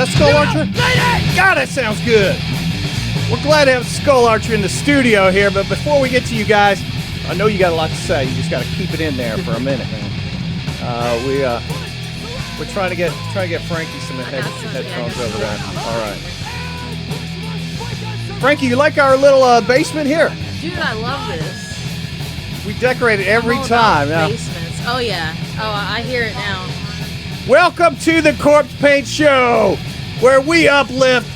that Skull Archer? God, that sounds good. We're glad to have Skull Archer in the studio here, but before we get to you guys, I know you got a lot to say. You just got to keep it in there for a minute, man. We're trying to get Frankie some headphones over there. All right. Frankie, you like our little basement here? Dude, I love this. We decorate it every time. Basements. Oh, yeah. Oh, I hear it now. Welcome to the Corpse Paint Show, where we uplift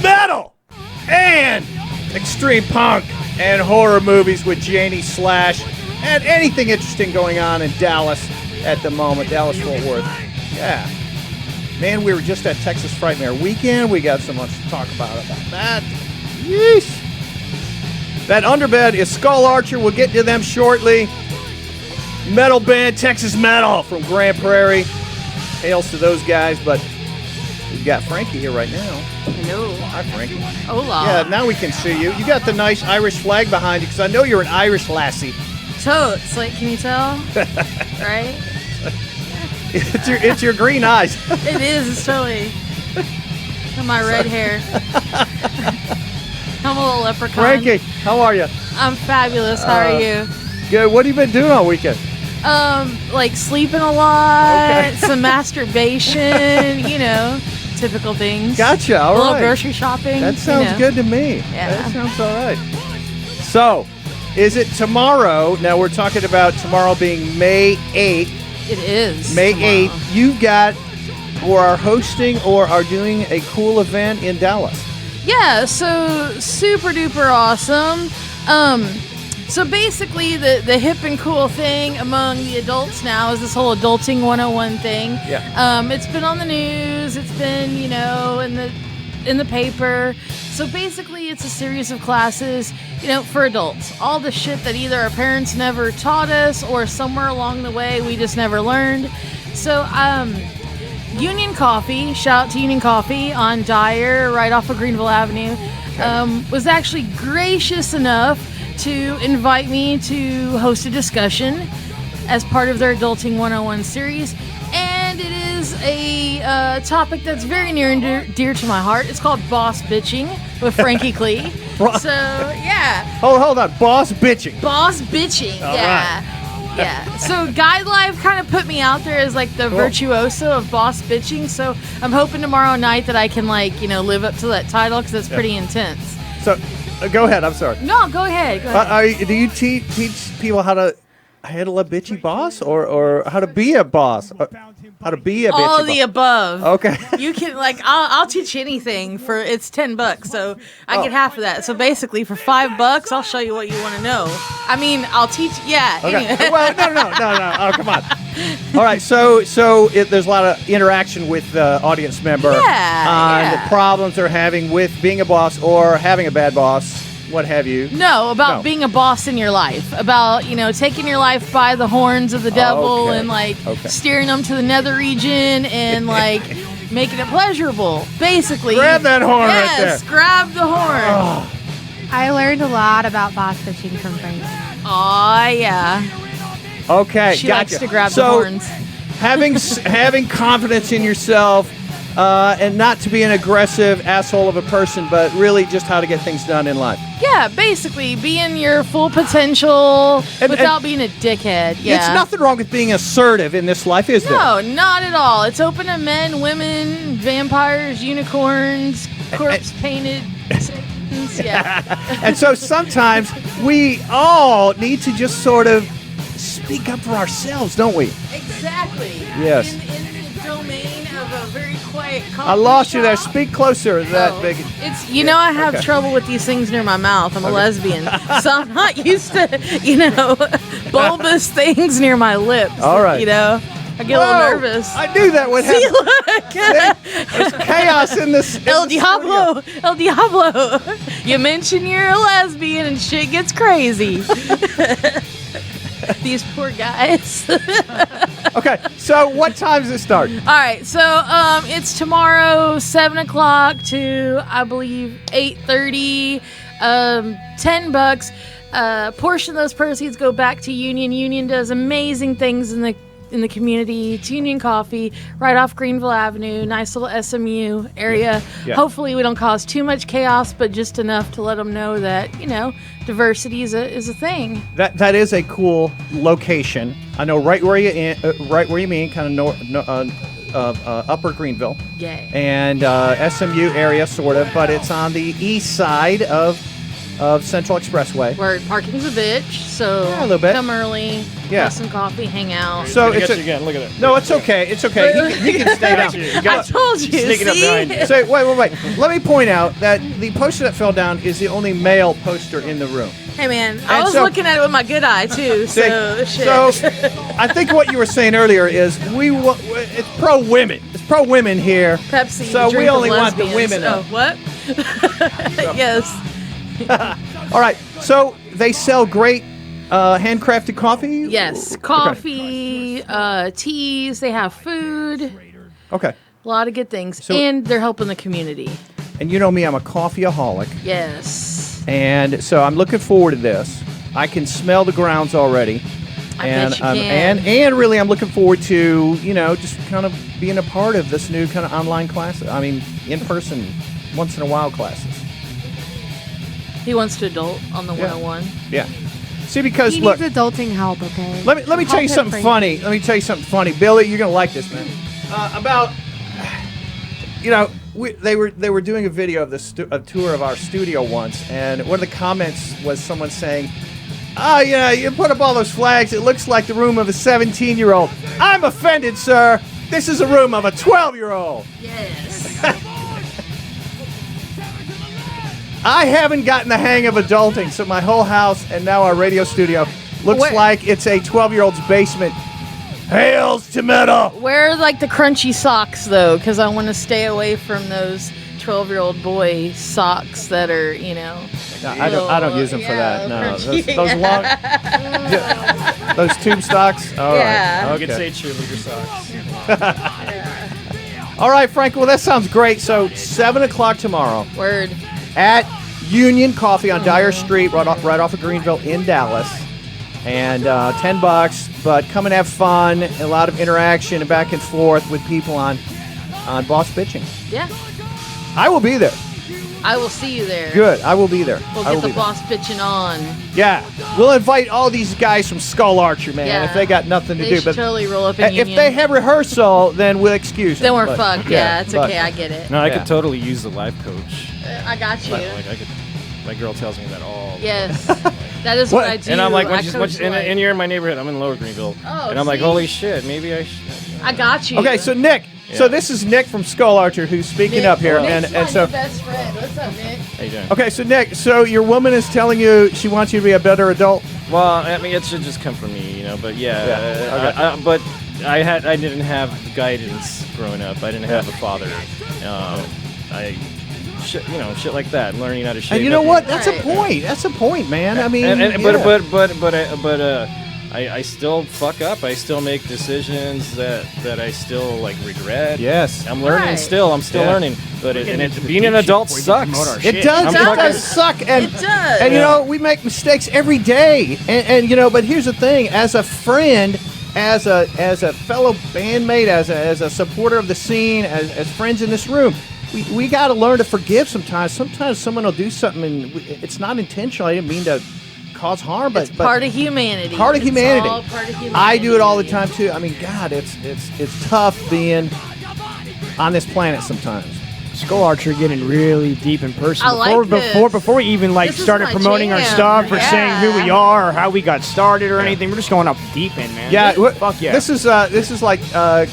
metal and extreme punk and horror movies with JANIE SLASH and anything interesting going on in Dallas at the moment. Dallas-Fort Worth. Yeah. Man, we were just at Texas Frightmare Weekend. We got so much to talk about that. Yeesh. That underbed is Skull Archer. We'll get to them shortly. Metal band, Texas Metal from Grand Prairie. Hails to those guys, but we've got Frankie here right now. Hello. Hi, Frankie. Hola. Yeah, now we can see you. You got the nice Irish flag behind you, because I know you're an Irish lassie. Totes, like, can you tell? Right? It's your green eyes. It is, it's totally. And my red hair. I'm a little leprechaun. Frankie, how are you? I'm fabulous. How are you? Good. What have you been doing all weekend? Like sleeping a lot, Okay. some masturbation, typical things. Gotcha. All a little right. grocery shopping. That sounds good to me. Yeah. That sounds all right. So, is it tomorrow? Now, we're talking about tomorrow being May 8th. It is. May tomorrow. 8th. You've got, or are hosting, or are doing a cool event in Dallas. Yeah, so super duper awesome. So basically the hip and cool thing among the adults now is this whole Adulting 101 thing. Yeah. It's been on the news, it's been, in the paper. So basically it's a series of classes, for adults. All the shit that either our parents never taught us or somewhere along the way we just never learned. So Union Coffee, shout out to Union Coffee on Dyer, right off of Greenville Avenue, was actually gracious enough to invite me to host a discussion as part of their Adulting 101 series. And it is a topic that's very near and dear to my heart. It's called Boss Bitching with Frankie Klee. So, yeah. Hold on. Boss bitching. Boss Bitching, All yeah. right. Yeah, so Guide Live kind of put me out there as like the virtuoso of boss bitching. So I'm hoping tomorrow night that I can live up to that title because it's pretty intense. So, go ahead. I'm sorry. No, go ahead. Go ahead. Do you teach people how to handle a bitchy boss, or how to be a boss? How to be a bitchy boss? All of the above. Okay. You can I'll teach anything for it's $10, so I get half of that. So basically, for $5, I'll show you what you want to know. I mean, I'll teach. Yeah. Okay. Anyway. Well, no. Oh, come on. All right. So there's a lot of interaction with the audience member on the problems they're having with being a boss or having a bad boss. What have you? No, about being a boss in your life. About, taking your life by the horns of the devil and, steering them to the nether region and, making it pleasurable, basically. Grab that horn right there. Yes, grab the horn. Oh. I learned a lot about boss bitching from Frankie. Aw, yeah. Okay, She gotcha. likes to grab the horns. having confidence in yourself and not to be an aggressive asshole of a person, but really just how to get things done in life. Yeah, basically, being your full potential without being a dickhead. Yeah. It's nothing wrong with being assertive in this life, is there? No, not at all. It's open to men, women, vampires, unicorns, corpse-painted Satans. Yeah. And so sometimes we all need to just sort of speak up for ourselves, don't we? Exactly. Yes. In the domain of a very quiet coffee I lost you there. shop. Speak closer. That big. It's I have trouble with these things near my mouth. I'm a lesbian, so I'm not used to bulbous things near my lips. All right. I get a little nervous. I knew that would happen. See, look. There's chaos in this. El Diablo. El Diablo. You mention you're a lesbian and shit gets crazy. These poor guys. Okay, so what time does it start? All right, so it's tomorrow, 7 o'clock to, I believe, 8:30, $10. Portion of those proceeds go back to Union. Union does amazing things in in the community. It's Union Coffee, right off Greenville Avenue. Nice little SMU area. Yeah. Hopefully we don't cause too much chaos, but just enough to let them know that, diversity is a thing. That is a cool location. I know right where you mean, kind of Upper Greenville. Yeah. And SMU area, sort of, but it's on the east side of Central Expressway. Where parking's a bitch, so Yeah, a little bit. come early, have some coffee, hang out. So it's again. Look at it. No, it's okay. It's okay. He can stay down. I told you. Sneaking up behind you. So wait. Let me point out that the poster that fell down is the only male poster in the room. Hey man, I And was so- looking at it with my good eye too. So shit. So I think what you were saying earlier is it's pro women. It's pro women here. Pepsi. So drink we of only want the lesbians. women. Oh, what? Yes. All right. So they sell great handcrafted coffee. Yes. Coffee, teas. They have food. Okay. A lot of good things, So- and they're helping the community. And you know me, I'm a coffeeaholic. Yes. And so I'm looking forward to this. I can smell the grounds already. I and bet you can. and really I'm looking forward to, just kind of being a part of this new kind of online class. I mean, in person, once in a while classes. He wants to adult on the 101. Yeah. See, because He look, needs adulting help, okay? let me tell you Help him, something Frankie. funny. Let me tell you something funny, Billy. You're gonna like this, man. They were doing a video of a tour of our studio once, and one of the comments was someone saying, "Oh yeah, you put up all those flags. It looks like the room of a 17-year-old." I'm offended, sir. This is a room of a 12-year-old. Yes. I haven't gotten the hang of adulting, so my whole house and now our radio studio looks Where- like it's a 12-year-old's basement. Hails to metal. Wear like the crunchy socks though, because I want to stay away from those 12-year-old boy socks that are, No, I don't use them for that. No, crunchy. those long, those tube stocks. All right. Yeah. You could Okay. say cheerleader socks. All right, Frank. Well, that sounds great. So 7 o'clock tomorrow Word. at Union Coffee on Dyer Street, right off of Greenville in Dallas, and $10. But come and have fun. A lot of interaction and back and forth with people on Boss Bitching. Yeah. I will be there. I will see you there. Good. I will be there. We'll I will get the be there. boss bitching on. Yeah, we'll invite all these guys from Skull Archer, man. Yeah. If they got nothing to They do, should but totally roll up in if Union. they have rehearsal, then we'll excuse them. then we're But- fucked. Yeah, it's but- okay. I get it. No, I Yeah. could totally use the life coach. I got you. Like I could. My girl tells me that all. Yes. That is what What? I do. And I'm like, I once coach and life. you're in my neighborhood. I'm in Lower Greenville. Oh, and I'm like, see? holy shit, maybe I should. I got you. Okay, so Nick, so Yeah. this is Nick from Skull Archer who's speaking Nick, up here, Nick's and my so new best friend. What's up, Nick? How you doing? okay, so Nick, so your woman is telling you she wants you to be a better adult. Well, I mean, it should just come from me, But yeah, Yeah, okay. but I didn't have guidance growing up. I didn't have a father. Shit like that. Learning how to shape. And you know up. what? That's Right. a point. That's a point, man. I mean, But I still fuck up. I still make decisions that I still regret. yes, I'm learning Right. still. I'm still Yeah. learning. But being an adult sucks. it does. I'm It fucking- does suck, and It does. And we make mistakes every day, and but here's the thing: as a friend, as a fellow bandmate, as a supporter of the scene, as friends in this room, we got to learn to forgive sometimes. Sometimes someone will do something, and it's not intentional. I didn't mean to cause harm, but It's part of humanity. part of It's humanity. all part of humanity. I do it all the time too. I mean, God, it's tough being on this planet sometimes. Skull Archer getting really deep and personal. I like this. Before we even This is started my promoting our jam. stuff or Yeah. saying who we are or how we got started or anything, we're just going off the deep end, man. Yeah, fuck yeah. This is like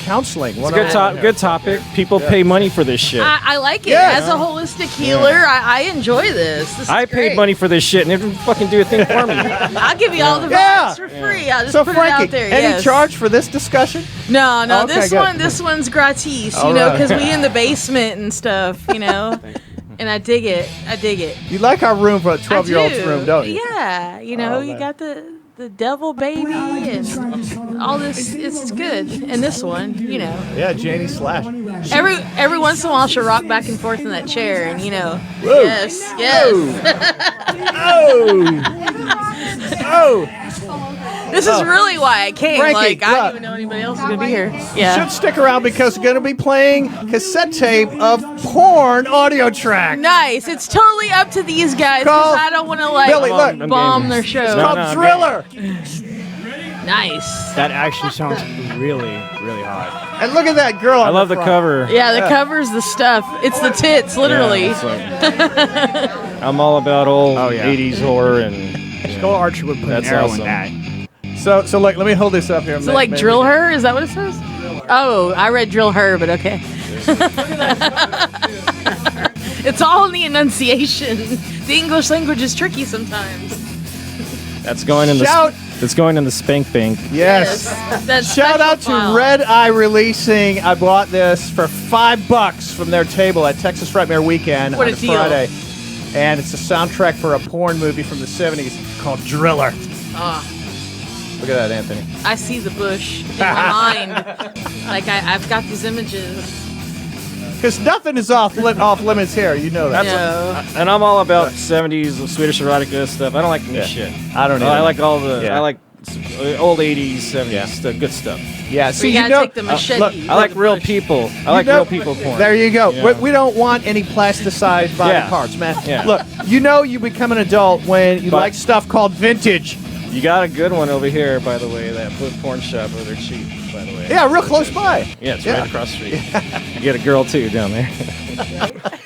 counseling. It's a good topic. People pay money for this shit. I like it. Yeah. As a holistic healer, I enjoy this. This is I paid great. money for this shit, and it didn't fucking do a thing for me. I'll give you all the Yeah. vibes for free. I'll just So put Frankie, it out there. any yes. charge for this discussion? No, Okay, good. this one's gratis, All you know, right. because we in the basement and stuff, and I dig it. You like our room for a I 12-year-old's do. room, don't you? Yeah, you man. got the devil baby and all this. It's good. And this one, Yeah, JANIE SLASH. every once in a while she'll rock back and forth in that chair, and Whoa. yes. Oh! Oh! This is really why I came. Frankie, like, I look. didn't even know anybody else was going to be here. You Yeah. should stick around because we're going to be playing cassette tape of porn audio track. Nice. It's totally up to these guys Call- because I don't want to, like, Billy, look. bomb I'm their It's show. called no, Thriller. Nice. That actually sounds really, really hot. And look at that girl. I on love the front. cover. Yeah, the cover's the stuff. It's the tits, literally. Yeah, it's like- I'm all about old 80s horror and Skull Archer would put That's an arrow awesome. in that. So look, let me hold this up here. So, like, drill her? Is that what it says? Oh, I read drill her, but okay. It's all in the enunciation. The English language is tricky sometimes. that's going in Shout- It's going in the spank bank. Yes. That's Shout out to special file. Red Eye Releasing. I bought this for $5 from their table at Texas Frightmare Weekend What on a deal. Friday. And it's a soundtrack for a porn movie from the 70s called Driller. Ah, Look at that, Anthony. I see the bush in my mind. Like, I've got these images. Because nothing is off limits here. You know that. Yeah. And I'm all about 70s Swedish erotica stuff. I don't like new shit. I don't know. I like all the. Yeah. I like old 80s, 70s stuff, good stuff. Yeah, So see, you you gotta know. take the machete. look, I like real people. I like real people porn. There you go. Yeah. We don't want any plasticized body Yeah. parts, man. Yeah. Look, you know you become an adult when you But- like stuff called vintage. You got a good one over here, by the way. That porn shop over there, cheap, by the way. Yeah, real close by. Yeah, it's right across the street. You get a girl too down there.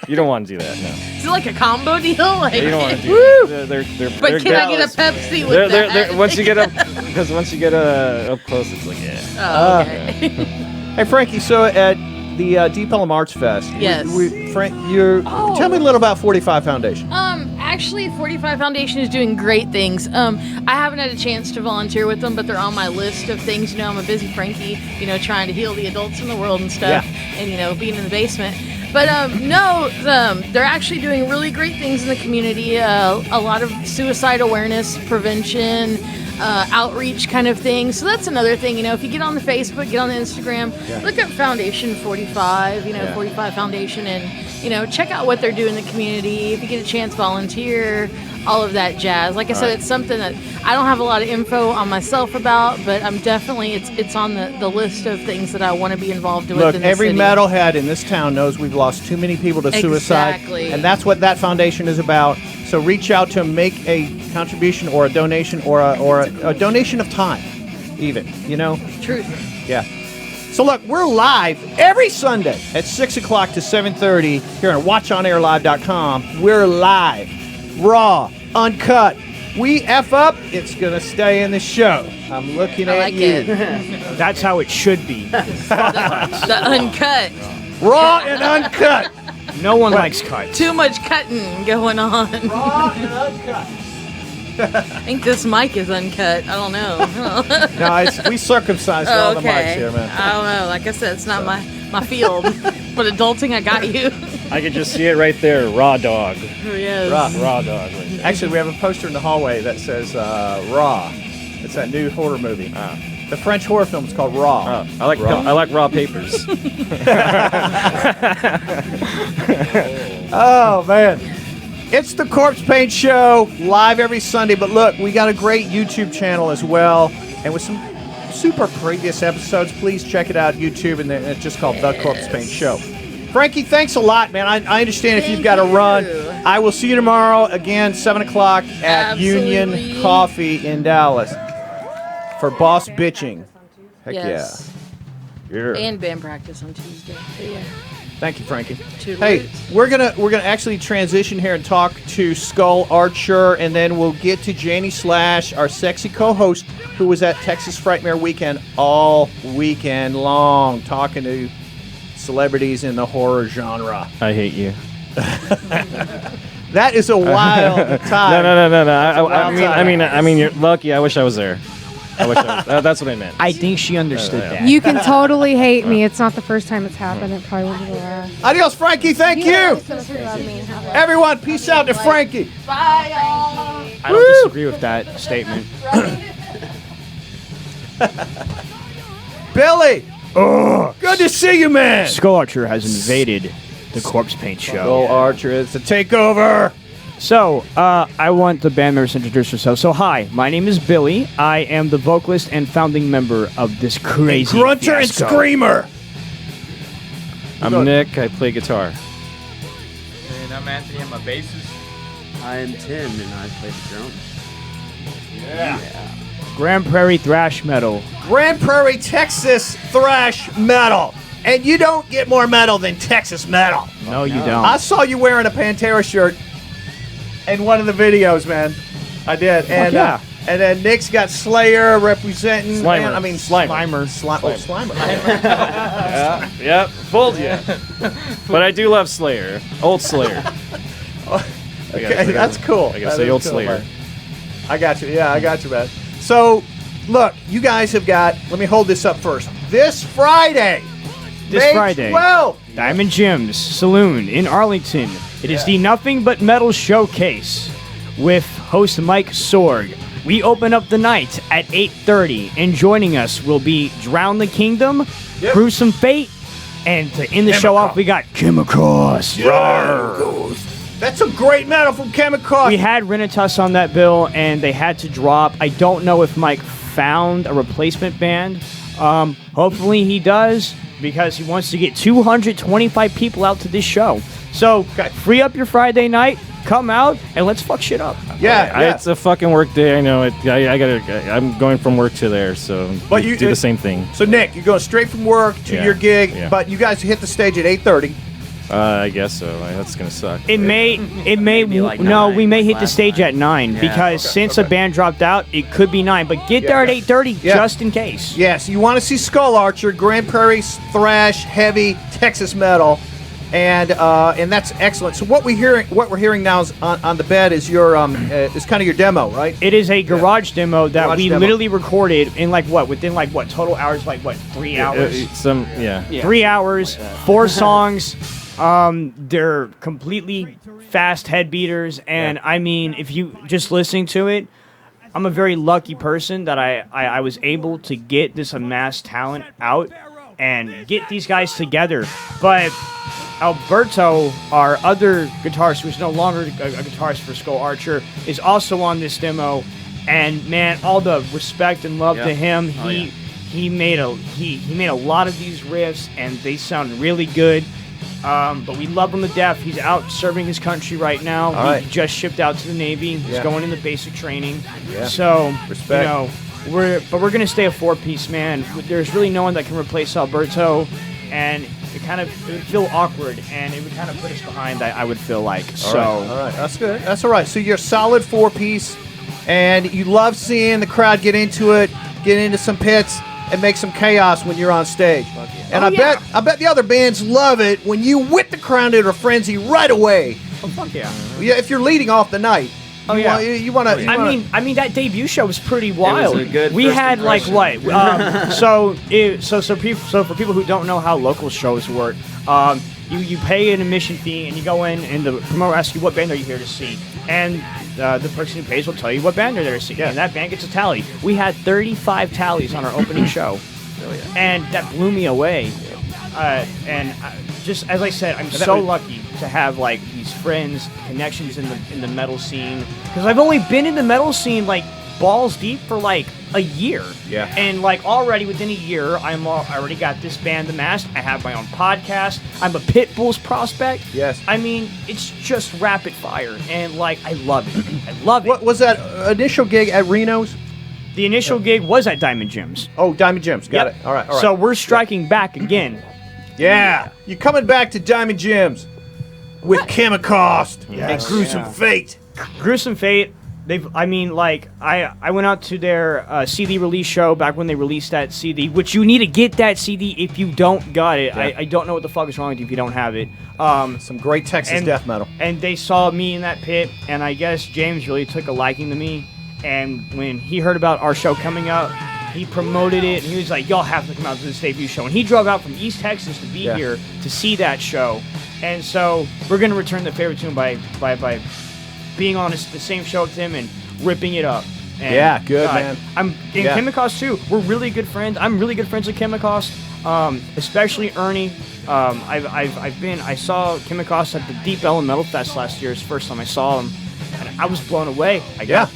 You don't want to do that, no. Is it like a combo deal? Like, You don't want to do that. They're but they're can I get a gals. Pepsi with that? Once you get up, because once you get up close, it's like yeah. Oh, okay. Hey, Frankie, so at the Deep Ellum Arts Fest, Yes. Frank, tell me a little about 45 Foundation. Actually, 45 Foundation is doing great things. I haven't had a chance to volunteer with them, but they're on my list of things. You know, I'm a busy Frankie, you know, trying to heal the adults in the world and stuff, and, you know, being in the basement. But they're actually doing really great things in the community. A lot of suicide awareness, prevention, outreach kind of thing. So that's another thing. You know, if you get on the Facebook, get on the Instagram, look up Foundation 45, 45 Foundation, and, you know, check out what they're doing in the community. If you get a chance, volunteer, all of that jazz. Like I said, it's something that I don't have a lot of info on myself about, but I'm definitely, it's on the list of things that I want to be involved with. Look, in the every city. metalhead in this town knows we've lost too many people to suicide. Exactly. And that's what that foundation is about. So reach out to them, make a contribution or a donation or a donation of time, even, you know? Truth. Yeah. So look, we're live every Sunday at 6 o'clock to 7:30 here on WatchOnAirLive.com. We're live, raw, uncut. We F up, it's going to stay in the show. I'm looking I at like you. it. That's how it should be. The uncut. Raw and uncut. No one likes cuts. Too much cutting going on. Raw and uncut. I think this mic is uncut. I don't know. No, we circumcised all the mics Okay. here, man. I don't know. Like I said, it's not my field. But adulting, I got you. I can just see it right there. Raw dog. Yes. Raw dog. Right there. Actually, we have a poster in the hallway that says Raw. It's that new horror movie. The French horror film is called Raw. I like raw papers. Oh, man. It's the Corpse Paint Show, live every Sunday. But look, we got a great YouTube channel as well. And with some super previous episodes, please check it out, YouTube. And it's just called The Corpse Paint Show. Frankie, thanks a lot, man. I understand if you've got to run. I will see you tomorrow, again, 7 o'clock at Union Absolutely. Coffee in Dallas for Boss Bitching. Heck Yes. yeah. And band practice on Tuesday. But yeah. Thank you, Frankie. Toodaloo. Hey, we're gonna actually transition here and talk to Skull Archer, and then we'll get to JANIE SLASH, our sexy co-host, who was at Texas Frightmare Weekend all weekend long, talking to celebrities in the horror genre. I hate you. That is a wild time. No. wild I mean, you're lucky. I wish I was there. That's what I meant. I think she understood that. You can totally hate me. It's not the first time it's happened. It probably won't be the last. Adios, Frankie. Thank you. Love me. Everyone, peace out to Frankie. Bye, y'all. I don't disagree with that statement. Billy. Good to see you, man. Skull Archer has invaded the Corpse Paint Show. Skull Archer is the takeover. So, I want the band members to introduce themselves. So, hi, my name is Billy. I am the vocalist and founding member of this crazy grunter and fiasco. screamer. I'm Nick. I play guitar. And I'm Anthony, I'm a bassist. I am Tim, and I play the drums. Grand Prairie thrash metal. Grand Prairie, Texas thrash metal. And you don't get more metal than Texas metal. No, you don't. I saw you wearing a Pantera shirt in one of the videos, man. I did. And yeah. And then Nick's got Slayer representing. Slimer. Man, I mean, Slimer. Slimer. Yep, fooled you. But I do love Slayer. Old Slayer. Okay, that's cool. I gotta That say is old cool, Slayer. man. I got you. Yeah, I got you, man. So, look, you guys have got. Let me hold this up first. This Friday. This May Friday. 12th. Diamond Jim's Saloon in Arlington. It is the Nothing But Metal Showcase with host Mike Sorg. We open up the night at 8:30, and joining us will be Drown the Kingdom, Yep. Gruesome Fate, and to end the show off, we got Chemicals. That's some great metal from Chemical. We had Renatus on that bill, and they had to drop. I don't know if Mike found a replacement band. Hopefully he does, because he wants to get 225 people out to this show. So, free up your Friday night, come out, and let's fuck shit up. Yeah, It's a fucking work day. I know it. I'm going from work to there, so But we you- do the same thing. So Nick, you're going straight from work to Yeah, your gig, yeah. but you guys hit the stage at 8:30. I guess so. That's gonna suck. It may, Maybe like no, 9, we may like hit the last stage time. at 9, Yeah. because since a band dropped out, it could be 9, but get there at 8:30 Yeah. just in case. Yes, you want to see Skull Archer, Grand Prairie thrash, heavy Texas metal, and that's excellent. So what we're hearing now is on the bed is your is kind of your demo, right? It is a garage demo that Garage we demo. literally recorded in within total hours, 3 hours. 3 hours, 4 songs. They're completely fast head beaters, and I mean, if you just listening to it, I'm a very lucky person that I was able to get this amassed talent out and get these guys together. But Alberto, our other guitarist, who's no longer a guitarist for Skull Archer, is also on this demo, and man, all the respect and love to him. He made a lot of these riffs, and they sound really good. But we love him to death. He's out serving his country right now. He just shipped out to the Navy. He's going into basic training. Yeah. So, Respect. you know, we're gonna stay a 4-piece, man. There's really no one that can replace Alberto, and it would feel awkward, and it would kind of put us behind. I would feel like All right, that's good. That's all right. So you're a solid 4-piece, and you love seeing the crowd get into it, get into some pits, and make some chaos when you're on stage. And I bet the other bands love it when you whip the crowd into a frenzy right away. Oh fuck yeah! Yeah, if you're leading off the night. You want to. I mean that debut show was pretty wild. a good we first had impression. so for people who don't know how local shows work, you pay an admission fee and you go in, and the promoter asks you what band are you here to see, and the person who pays will tell you what band they're there to see, and that band gets a tally. We had 35 tallies on our opening show, and that blew me away. Just as I said, I'm so lucky to have these friends, connections in the metal scene, because I've only been in the metal scene balls deep for a year. Yeah. And already within a year, I already got this band amassed. I have my own podcast. I'm a Pitbull's prospect. Yes. I mean, it's just rapid fire, and I love it. I love it. What was that initial gig at Reno's? The initial gig was at Diamond Jim's. Oh, Diamond Jim's. Got Yep. it. All right. So we're striking back again. Yeah. You're coming back to Diamond Jim's with Chemicost and Gruesome Fate. Gruesome Fate. I went out to their CD release show back when they released that CD, which you need to get that CD if you don't got it. Yeah. I don't know what the fuck is wrong with you if you don't have it. Some great Texas death metal. And they saw me in that pit, and I guess James really took a liking to me. And when he heard about our show coming up, he promoted it, and he was like, y'all have to come out to this debut show. And he drove out from East Texas to be here to see that show. And so we're going to return the favor to him by being on the same show with him and ripping it up. And Yeah, good, man. I'm in Chemicost too. We're really good friends. I'm really good friends with Chemicost, especially Ernie. I saw Chemicost at the Deep Ellen Metal Fest last year. It's the first time I saw him, I was blown away. I got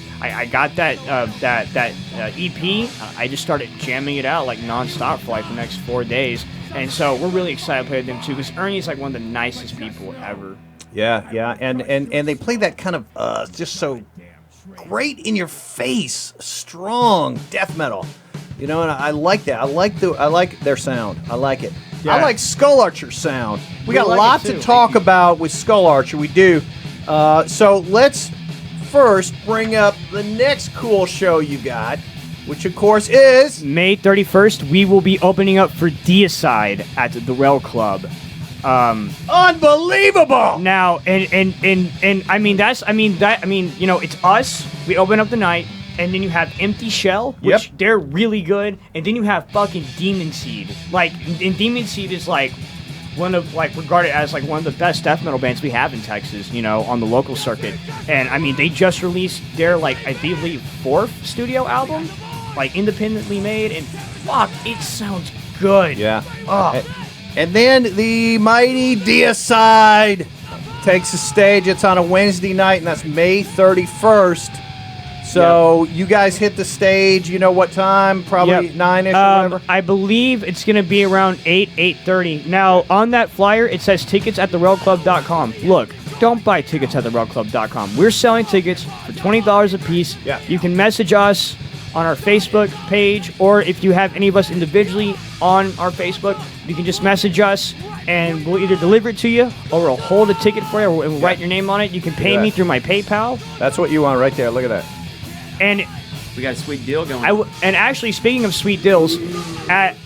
that EP. I just started jamming it out like nonstop for like the next 4 days. And so we're really excited to play with them too, because Ernie's like one of the nicest people ever. Yeah, and they play that kind of just so great in your face, strong death metal. You know, and I like that. I like their sound. I like it. Yeah. I like Skull Archer's sound. We got a lot to talk about with Skull Archer. We do. So let's first bring up the next cool show you got, which of course is May 31st. We will be opening up for Deicide at the Rail Club. Unbelievable! Now, and you know, it's us. We open up the night, and then you have Empty Shell, which they're really good, and then you have fucking Demon Seed. Like, and Demon Seed is like one of regarded as like one of the best death metal bands we have in Texas, you know, on the local circuit. And I mean, they just released their I believe 4th studio album, like independently made, and fuck, it sounds good. Yeah. And then the mighty Deicide takes the stage. It's on a Wednesday night, and that's May 31st. So you guys hit the stage, you know what time? Probably 9-ish or whatever? I believe it's going to be around 8:30. Now, on that flyer, it says tickets at therailclub.com. Look, don't buy tickets at therailclub.com. We're selling tickets for $20 a piece. Yeah. You can message us on our Facebook page, or if you have any of us individually on our Facebook, you can just message us, and we'll either deliver it to you, or we'll hold a ticket for you, and we'll write your name on it. You can pay me through my PayPal. That's what you want right there. Look at that. And we got a sweet deal going. And actually, speaking of sweet deals, at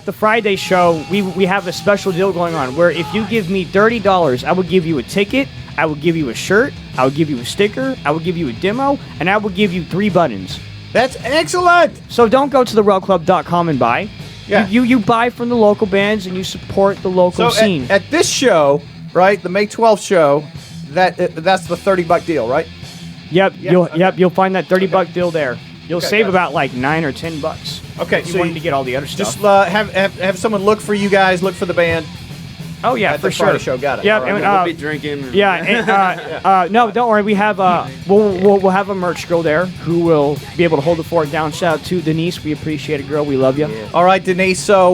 the Friday show, we have a special deal going on where if you give me $30, I will give you a ticket, I will give you a shirt, I will give you a sticker, I will give you a demo, and I will give you 3 buttons. That's excellent. So don't go to therailclub.com and buy. Yeah. You buy from the local bands and you support the local scene. At this show, right, the May 12th show, that's the $30 deal, right? Yep. You'll find that $30 deal there. You'll save about like $9 or $10. Okay, if you so wanted to get all the other stuff. Just have someone look for you guys, look for the band. Oh yeah, at for the sure. Friday show, got it. Yeah, right. and, we'll be drinking. Yeah, and, no, don't worry. We have we'll have a merch girl there who will be able to hold the fort down. Shout out to Denise. We appreciate it, girl. We love you. Yeah. All right, Denise. So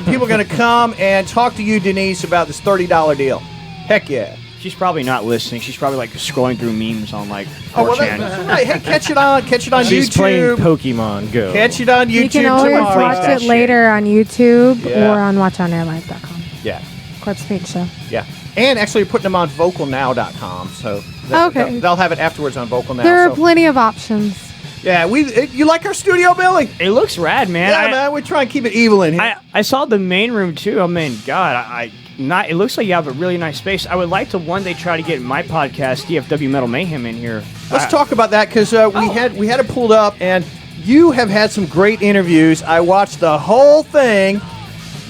people are going to come and talk to you, Denise, about this $30 deal. Heck yeah. She's probably not listening. She's probably like scrolling through memes on like 4chan. That's right. Hey, catch it on She's YouTube. She's playing Pokemon Go. Catch it on YouTube. You can always tomorrow. watch it later on YouTube Yeah. or on watchonairlive.com. Yeah. Corpse Paint Show. Yeah. And actually, you're putting them on vocalnow.com, so Okay. they'll have it afterwards on Vocal Now. There are plenty of options. Yeah, you like our studio, Billy? It looks rad, man. Yeah, man, we try and keep it evil in here. I saw the main room too. I mean, God, it looks like you have a really nice space. I would like to one day try to get my podcast, DFW Metal Mayhem, in here. Let's talk about that, because we had it pulled up, and you have had some great interviews. I watched the whole thing.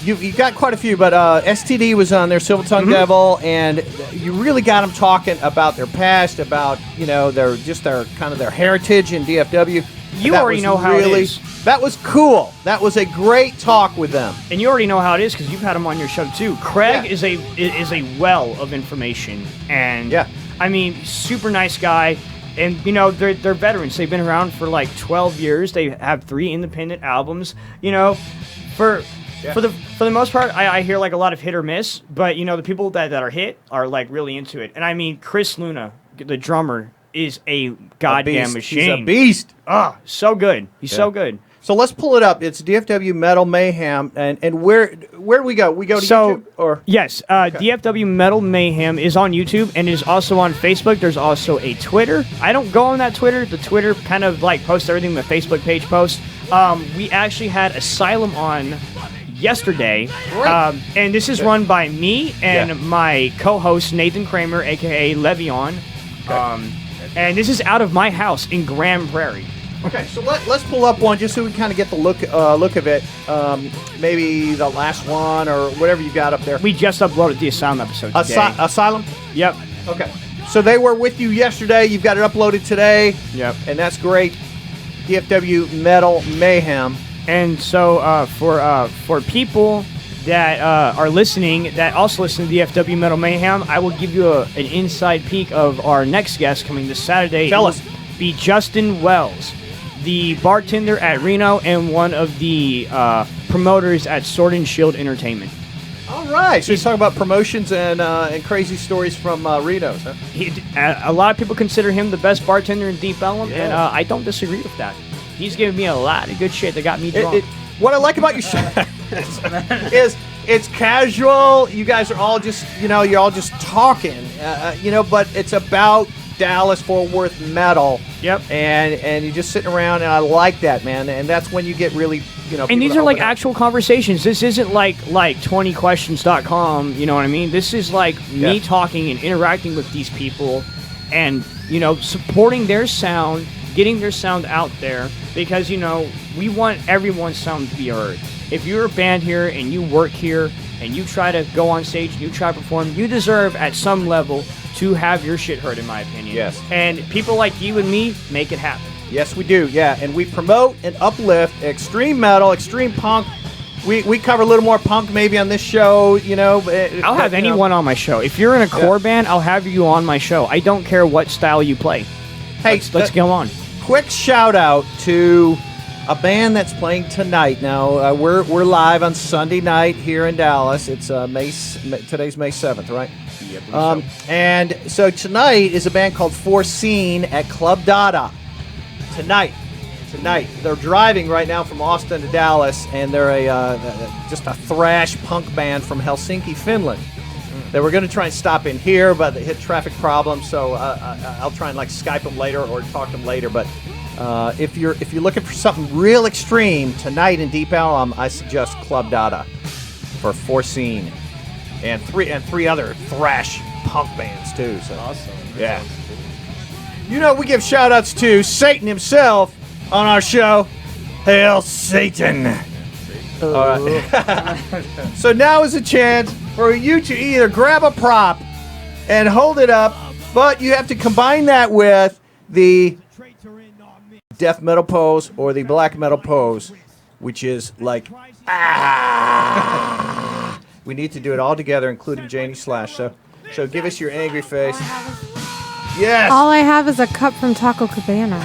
You got quite a few, but STD was on there, Silver Tongue Devil, and you really got them talking about their past, about their heritage in DFW. You already know how it is. That was cool. That was a great talk with them. And you already know how it is because you've had him on your show too. Craig is a well of information, and I mean, super nice guy. And they're veterans. They've been around for like 12 years. They have 3 independent albums. For the most part, I hear like a lot of hit or miss, but the people that are hit are like really into it. And I mean, Chris Luna, the drummer, is a goddamn machine. He's a beast. So good. He's so good. So let's pull it up. It's DFW Metal Mayhem, and where do we go? We go to YouTube? Or? Yes, DFW Metal Mayhem is on YouTube and is also on Facebook. There's also a Twitter. I don't go on that Twitter. The Twitter kind of like posts everything the Facebook page posts. We actually had Asylum on yesterday, and this is run by me and my co-host Nathan Kramer, aka Le'Veon, and this is out of my house in Grand Prairie. Okay, so let's pull up one just so we kind of get the look of it. Maybe the last one or whatever you got up there. We just uploaded the Asylum episode today. Asylum? Yep. Okay. So they were with you yesterday. You've got it uploaded today. Yep. And that's great. DFW Metal Mayhem. And so for people that are listening, that also listen to the DFW Metal Mayhem, I will give you an inside peek of our next guest coming this Saturday. Tell us. Be Justin Wells, the bartender at Reno and one of the promoters at Sword and Shield Entertainment. All right. So he's talking about promotions and crazy stories from Reno's, huh? A lot of people consider him the best bartender in Deep Ellum, and I don't disagree with that. He's giving me a lot of good shit that got me drunk. What I like about your show is it's casual. You guys are all just, you're all just talking, but it's about Dallas-Fort Worth metal. Yep. And you're just sitting around, and I like that, man. And that's when you get really, And these are like actual conversations. This isn't like 20questions.com, you know what I mean? This is like me talking and interacting with these people and, supporting their sound, getting their sound out there because, we want everyone's sound to be heard. If you're a band here and you work here and you try to go on stage and you try to perform, you deserve at some level to have your shit heard, in my opinion. Yes. And people like you and me make it happen. Yes, we do, yeah. And we promote and uplift extreme metal, extreme punk. We cover a little more punk maybe on this show, I'll have anyone on my show. If you're in a core band, I'll have you on my show. I don't care what style you play. Hey, let's go on. Quick shout out to a band that's playing tonight. Now we're live on Sunday night here in Dallas. It's today's May 7th, right? Yep. And so tonight is a band called Foreseen at Club Dada. Tonight, they're driving right now from Austin to Dallas, and they're just a thrash punk band from Helsinki, Finland. They were going to try and stop in here, but they hit traffic problems. So I'll try and Skype them later or talk to them later. But if you're looking for something real extreme tonight in Deep Ellum, I suggest Club Dada for Foreseen and three other thrash punk bands too. So Awesome. yeah. We give shout outs to Satan himself on our show. Hail Satan. All right. So now is a chance for you to either grab a prop and hold it up, but you have to combine that with the death metal pose or the black metal pose, which is we need to do it all together, including JANIE SLASH. So give us your angry face. Yes. All I have is a cup from Taco Cabana.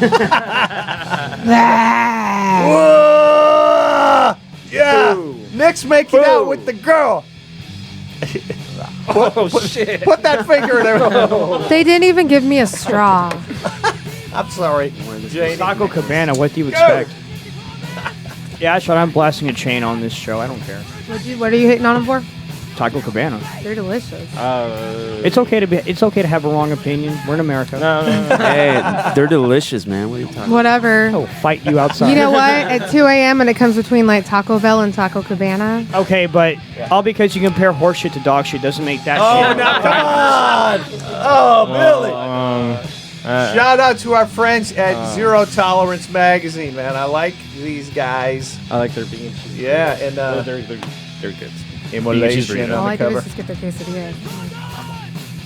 Whoa! Yeah. Ooh. Nick's making out with the girl. Shit. Put that finger in there. They didn't even give me a straw. I'm sorry. JANIE. Taco Cabana, what do you expect? Yeah, that's right. I'm blasting a chain on this show. I don't care. What are you hitting on them for? Taco Cabana. They're delicious. It's okay to have a wrong opinion. We're in America. No. Hey, they're delicious, man. What are you talking about? Whatever. I'll fight you outside. You know what? At 2 a.m. and it comes between Taco Bell and Taco Cabana. Okay, but all because you compare horse shit to dog shit doesn't make that shit. Now come on! Oh, Billy! Shout out to our friends at Zero Tolerance Magazine, man. I like these guys. I like their beans. Yeah, and they're good. Immolation All on I the do cover. is just get their quesadillas.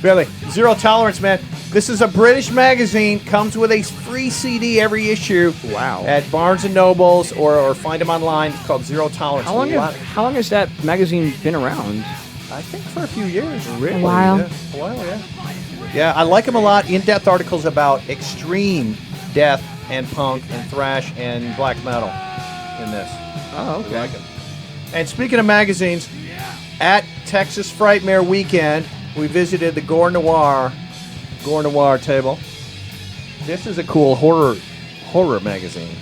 Billy, Zero Tolerance, man. This is a British magazine. Comes with a free CD every issue. Wow. At Barnes & Nobles or find them online. It's called Zero Tolerance. How long has that magazine been around? I think for a few years. Really? A while. Yeah. A while, yeah. Yeah, I like them a lot. In-depth articles about extreme death and punk and thrash and black metal in this. Oh, okay. I like it. And speaking of magazines, at Texas Frightmare Weekend, we visited the Gore Noir table. This is a cool horror magazine,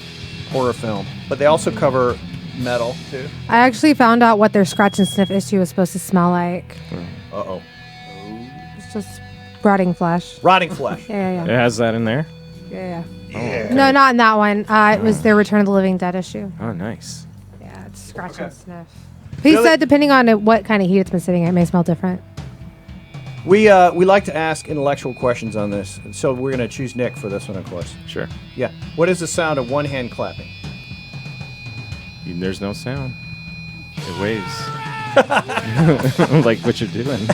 horror film. But they also cover metal, too. I actually found out what their scratch and sniff issue was supposed to smell like. Uh-oh. It's just rotting flesh. Rotting flesh. Yeah. It has that in there? Yeah. Yeah. No, not in that one. It was their Return of the Living Dead issue. Oh, nice. Yeah, it's scratch and sniff. He said depending on what kind of heat it's been sitting at, it may smell different. We like to ask intellectual questions on this, so we're going to choose Nick for this one, of course. Sure. Yeah. What is the sound of one hand clapping? There's no sound. It waves. Like what you're doing.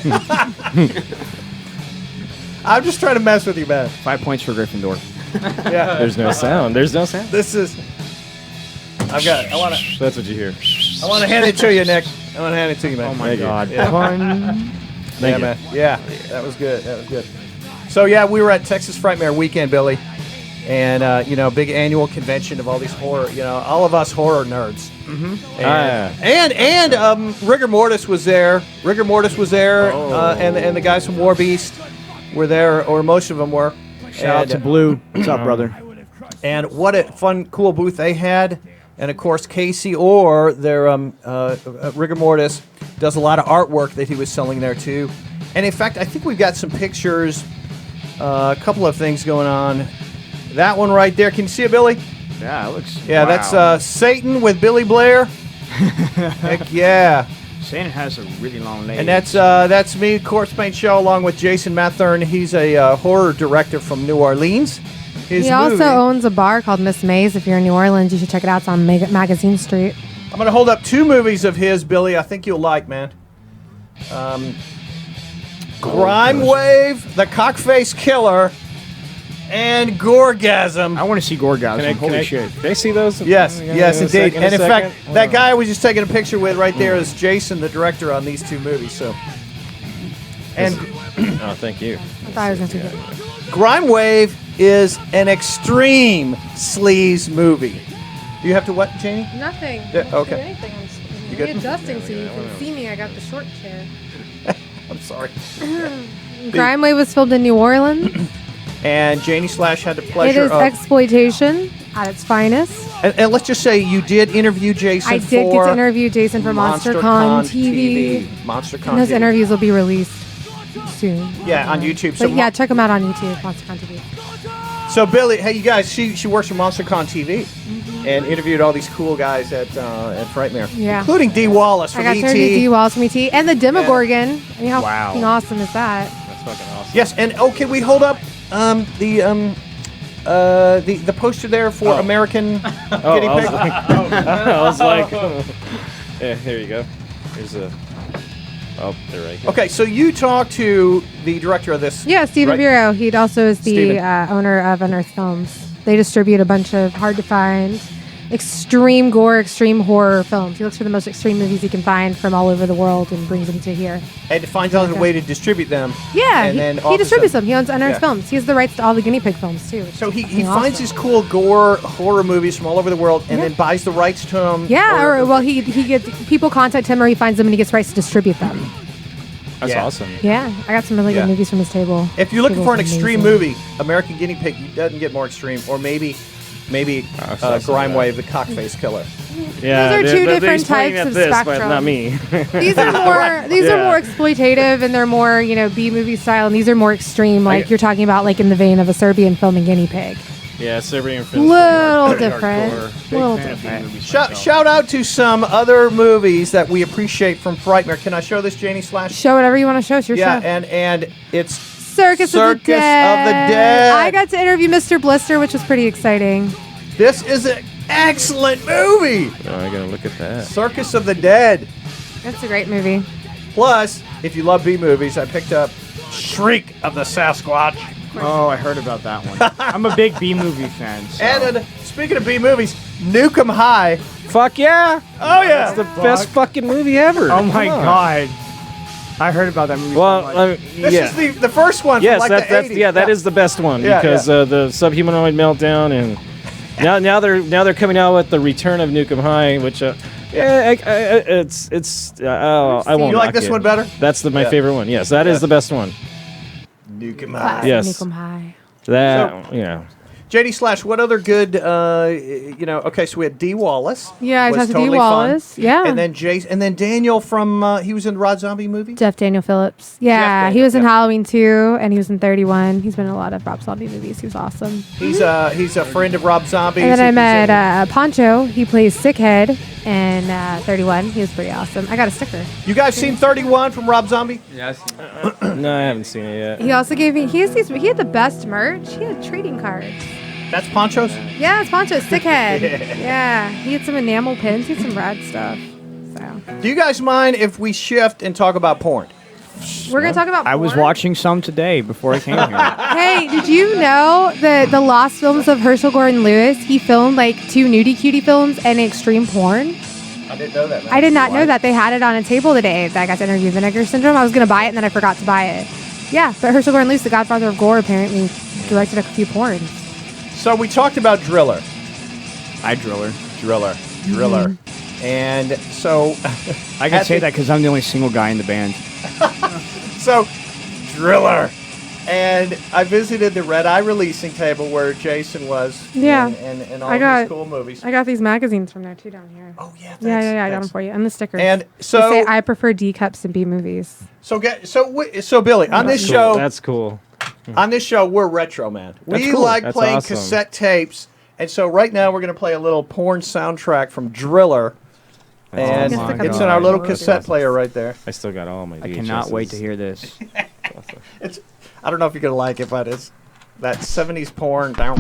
I'm just trying to mess with you, man. 5 points for Gryffindor. Yeah. There's no sound. There's no sound. This is. I want to. That's what you hear. I want to hand it to you, Nick. I'm gonna hand it to you, man. Oh my God. Yeah. Thank you. Man. Yeah, that was good. So yeah, we were at Texas Frightmare weekend, Billy, and big annual convention of all these horror, all of us horror nerds. Mm-hmm. And Rigor Mortis was there. And the guys from War Beast were there, or most of them were. Shout out to Blue. What's up, brother? And what a fun, cool booth they had. And of course, Casey Orr, their Rigor Mortis, does a lot of artwork that he was selling there too. And in fact, I think we've got some pictures, a couple of things going on. That one right there, can you see it, Billy? Yeah, it looks. Yeah, wow. that's Satan with Billy Blair. Heck yeah. Satan has a really long leg. And that's me, Corpse Paint Show, along with Jason Mathern. He's a horror director from New Orleans. He also owns a bar called Miss Mays. If you're in New Orleans, you should check it out. It's on Magazine Street. I'm going to hold up 2 movies of his, Billy, I think you'll like, man. Grime Wave, The Cockface Killer, and Gorgasm. I want to see Gorgasm. Holy shit. Can I see those? Yes, indeed. And in fact, Oh. that guy I was just taking a picture with right there is Jason, the director on these 2 movies. So, and Oh, thank you. I thought I was going to do it. Grime Wave is an extreme sleaze movie. Do you have to what, Janie? Nothing. Yeah, I don't okay. do anything. I'm just You good? readjusting so you can see me. I got the short chair. I'm sorry. Grime Wave was filmed in New Orleans. And Janie Slash had the It pleasure is of... exploitation at its finest. And let's just say you did interview Jason I for... did get to interview Jason for MonsterCon TV. MonsterCon And those TV. interviews will be released soon. Yeah, on YouTube. But yeah, check them out on YouTube, MonsterCon TV. So Billy, hey, you guys, she works for MonsterCon TV and interviewed all these cool guys at Frightmare, Yeah. including D. Wallace I from got to E.T. interview D. Wallace from E.T. and the Demogorgon. I mean, how Wow. fucking awesome is that? That's fucking awesome. Yes, and can we hold up the poster there for American Guinea Pig? I was like, yeah, there you go. Here's a. Oh, they're right here. Okay, so you talked to the director of this. Yeah, Stephen right? Bureau. He also is the Steven. owner of Unearthed Films. They distribute a bunch of hard-to-find, extreme gore, extreme horror films. He looks for the most extreme movies he can find from all over the world and brings them to here. And finds out a way to distribute them. Yeah, and then he offers distributes them. He owns Unearthed Yeah. Films. He has the rights to all the guinea pig films, too. So he Fucking finds awesome. these cool gore horror movies from all over the world and then buys the rights to them. Yeah, or well, he gets people contact him, or he finds them and he gets rights to distribute them. That's Yeah. awesome. Yeah, I got some really Yeah. good movies from his table. If you're looking Table's for an extreme amazing. movie, American Guinea Pig doesn't get more extreme, or maybe saw Grime that. Wave, the Cockface Killer. Yeah, Those are two different he's pointing types at of this, but spectrum. not me. These are more Yeah. more exploitative, and they're more B movie style, and these are more extreme. Like I- you're talking about, like in the vein of a Serbian film and Guinea Pig. Yeah, Serbian films. Little pretty different. hardcore. Little fan of different. B-movies Shout, myself. shout out to some other movies that we appreciate from Frightmare. Can I show this, Janie Slash? Show whatever you want to show. It's your Yeah, show. and it's Circus of the Circus of the Dead. Dead. I got to interview Mr. Blister, which was pretty exciting. this is an excellent movie. Oh, I gotta look at that. Circus of the Dead. That's a great movie. Plus, if you love B movies, I picked up Shriek of the Sasquatch. Oh, I heard about that one. I'm a big B-movie fan. So. And speaking of B movies, Nuke 'Em High. Fuck yeah! Oh yeah, It's the best fucking movie ever. oh my Come on. god. I heard about that movie Well, so much. this yeah. is the first one. Yes, from like that's the 80s. yeah, that is the best one Yeah, because yeah. the subhumanoid meltdown and now they're coming out with the Return of Nuke 'Em High, which it's I won't. You like knock this it. one better? That's my Yeah. favorite one. Yes, that is the best one. Nuke 'Em Classic High. Yes. Nuke 'Em High. That yeah. JD Slash, what other good, okay, so we had D. Wallace. Yeah, I was talked to D. totally fun. Wallace. Yeah. And then Jason, and then Daniel from, he was in the Rod Zombie movie? Jeff Daniel Phillips. Yeah, Daniel, he was in yeah. Halloween 2, and he was in 31. He's been in a lot of Rob Zombie movies. He was awesome. He's a friend of Rob Zombie. And then I met Poncho. He plays Sickhead in 31. He was pretty awesome. I got a sticker. You guys seen 31 from Rob Zombie? Yeah, I see. No, I haven't seen it yet. He also gave me. He had the best merch. He had trading cards. That's Poncho's? Yeah, it's Poncho Sickhead. Yeah, he had some enamel pins. He had some rad stuff. So Do you guys mind if we shift and talk about porn? we're gonna talk about. I was porn. watching some today before I came here. Hey, did you know that the lost films of Herschel Gordon Lewis? He filmed like 2 nudie cutie films and extreme porn. I didn't know that, man. I did not know that. They had it on a table today that I got to interview Vinegar Syndrome. I was going to buy it, and then I forgot to buy it. Yeah, but Herschel Gordon Lewis, the godfather of gore, apparently directed a few porns. So we talked about Driller. Driller. And so... I can say that because I'm the only single guy in the band. So, Driller. And I visited the Red Eye releasing table where Jason was. Yeah. And all of his cool movies. I got these magazines from there, too, down here. Oh, yeah. Thanks, Yeah, I got them for you. And the stickers. And They so... say, I prefer D cups and B movies. So Billy, on this show... That's cool. On this show, we're retro, man. We cool. like That's playing awesome. cassette tapes. And so right now we're going to play a little porn soundtrack from Driller. And Oh my it's God. in our little cassette player right there. I still got all my I VHSs. cannot wait to hear this. I don't know if you're going to like it, but it's that 70s porn. I'm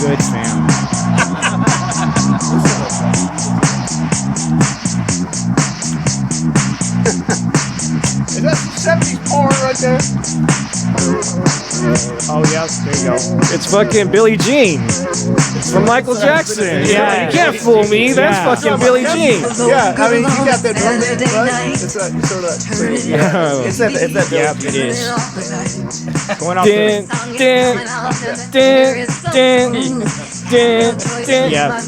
good, fam. Is that some 70s porn right there? Oh, yeah, there you go. It's fucking Billie Jean. It's from Michael Jackson. Yeah. You can't fool me. That's Yeah. fucking Billie Jean. Yeah, I mean, you got that drum beat, right? It's a sort of... Yeah. It's that Yeah, it is. Going off Din, the... din, din, din, din, din. Yeah.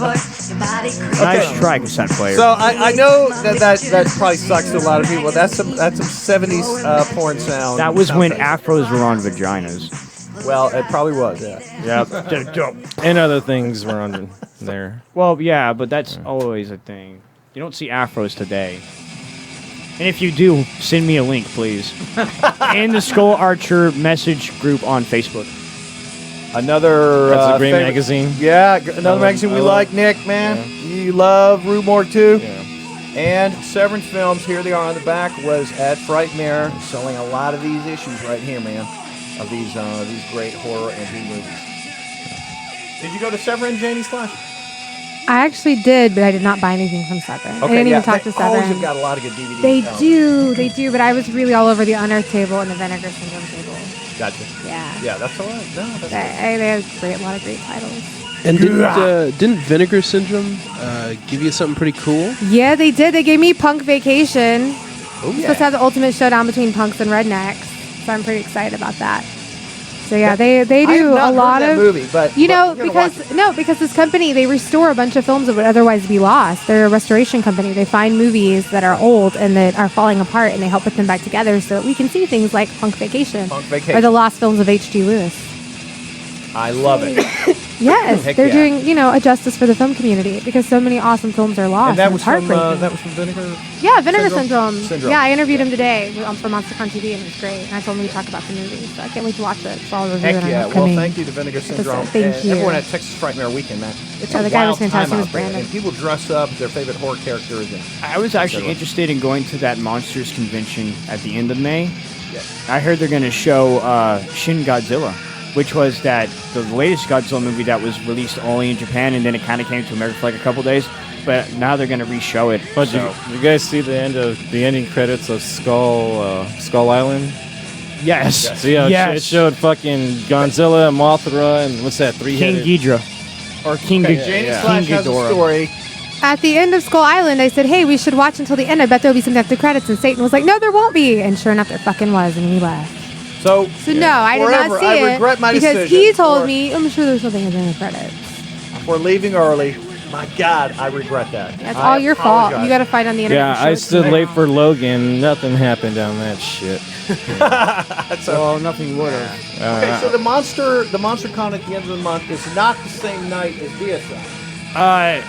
Nice try, cassette player. So I know that probably sucks to a lot of people. That's some 70s porn sound. That was when sound. afros were on vaginas. Well, it probably was, yeah. Yep. And other things were on there. Well, yeah, but that's always a thing. You don't see afros today. And if you do, send me a link, please. In the Skull Archer message group on Facebook. Another That's a great favorite- magazine. Yeah, another magazine we like, Nick, man. You love Rue Morgue too. Yeah. And Severance Films, here they are on the back, was at Frightmare, selling a lot of these issues right here, man, of these great horror and B movies. Did you go to Severance, JANIE Slash? I actually did, but I did not buy anything from Severin. I didn't even talk to They always Severin. have got a lot of good DVDs. They do, but I was really all over the Unearthed table and the Vinegar Syndrome table. Gotcha. Yeah. Yeah, that's all right. No, that's They had a lot of great titles. And didn't Vinegar Syndrome give you something pretty cool? Yeah, they did. They gave me Punk Vacation. Oh, It's supposed to have the ultimate showdown between punks and rednecks. So I'm pretty excited about that. So yeah, they I do have not a lot heard that of movie, but you know, we're gonna watch because this company, they restore a bunch of films that would otherwise be lost. They're a restoration company. They find movies that are old and that are falling apart, and they help put them back together so that we can see things like Punk Vacation, or the lost films of H.G. Lewis. I love it. Yes, Heck they're yeah. doing a justice for the film community because so many awesome films are lost. And that and was it's from heartbreaking. Vinegar. Yeah, Vinegar Syndrome? Syndrome. Yeah, I interviewed him today for MonsterCon TV, and it was great. And I told him to talk about the movie, so I can't wait to watch it. So I'll review Heck it on yeah! Well, upcoming thank you to Vinegar Syndrome. Thank and you. everyone at Texas Frightmare Weekend, man. It's Yeah, a the guy wild was fantastic. time It was out there, Brandon. and people dress up as their favorite horror characters. And I was actually interested in going to that Monsters convention at the end of May. Yeah. I heard they're going to show Shin Godzilla, which was the latest Godzilla movie that was released only in Japan, and then it kind of came to America for like a couple days. But now they're going to re-show it. But so. you guys see the ending credits of Skull Island? Yes. So yeah, Yes. it showed fucking Godzilla, Mothra, and what's that? King Three-headed. Ghidorah. Or King Okay, Ghidorah. Janie Yeah. Slash King has a Ghidorah. story. At the end of Skull Island, I said, hey, we should watch until the end. I bet there'll be something after credits. And Satan was like, no, there won't be. And sure enough, there fucking was, and he left. So No, I did Forever, not see I it regret my because decision he told for- me, I'm sure there's something at the end of credits. for leaving early. My God, I regret that. That's I all your fault. apologize. You got to fight on the internet. Yeah, I stood late for Logan. Nothing happened on that shit. Well, nothing would have. Okay, so the Monster Con at the end of the month is not the same night as DSI.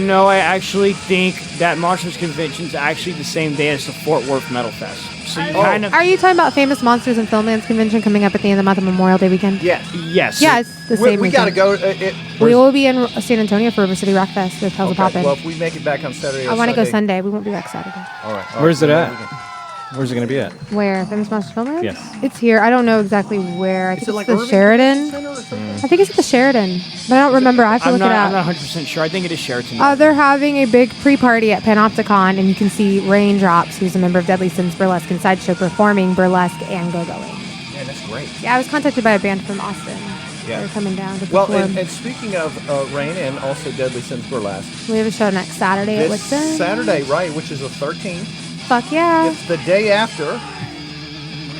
No, I actually think that Monsters Convention is actually the same day as the Fort Worth Metal Fest. So you kind of... Are you talking about Famous Monsters and Filmlands convention coming up at the end of the month of Memorial Day weekend? Yeah. Yes. Yeah, it's the same We got to weekend. go. We will be in San Antonio for River City Rock Fest with Hell's a Poppin'. Well, if we make it back on Saturday or I want to go Sunday. Sunday. We won't be back Saturday. All right. Where's it at? at? Where's it going to be at? Where? Famous Monsters Filmlands? Yes. It's here. I don't know exactly where. I think Is it like it's the Irving Sheridan. Center or something? I think it's at the Sheridan. But I don't remember. I have to I'm look it not up. 100% sure. I think it is Sheraton. They're having a big pre-party at Panopticon, and you can see Raindrops, who's a member of Deadly Sins Burlesque and Sideshow, performing burlesque and go-going. Yeah, that's great. Yeah, I was contacted by a band from Austin. Yeah. They're coming down to Well, perform. and speaking of rain and also Deadly Sins Burlesque. We have a show next Saturday at This Woodson. Saturday, right, which is the 13th. Fuck yeah. It's the day after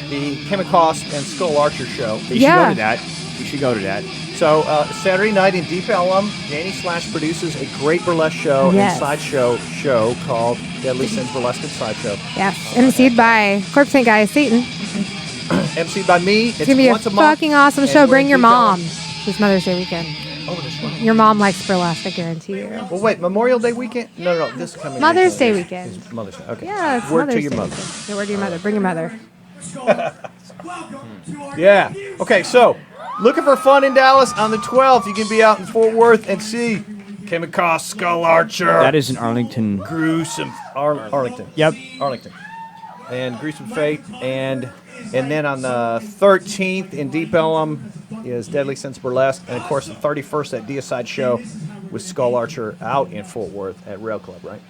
the Chemicost and Skull Archer show. You should go to that. You should go to that. So Saturday night in Deep Ellum, JANIE SLASH produces a great burlesque show and sideshow show called Deadly Sins Burlesque and Sideshow. Yes, emceed by Corpse Paint Guy Satan. emceed by me. It's gonna be a once a month, fucking awesome and show. we're Bring in your Deep Ellum. mom. This Mother's Day weekend. Oh, this one. Your mom likes burlesque, I guarantee you. Well, wait, Memorial Day weekend? No, this is coming. Mother's weekend. Day weekend. It's Mother's Day. Okay. Yeah, it's Word Mother's to your Day mother. weekend. Yeah, word to your mother. Bring your mother. Yeah. Okay, so looking for fun in Dallas on the 12th. You can be out in Fort Worth and see Chemicost, Skull Archer. That is in Arlington. Gruesome Arlington. Yep. Arlington. And Gruesome Fate. And then on the 13th in Deep Ellum is Deadly Sins Burlesque. And of course the 31st at Deicide show with Skull Archer out in Fort Worth at Rail Club, right?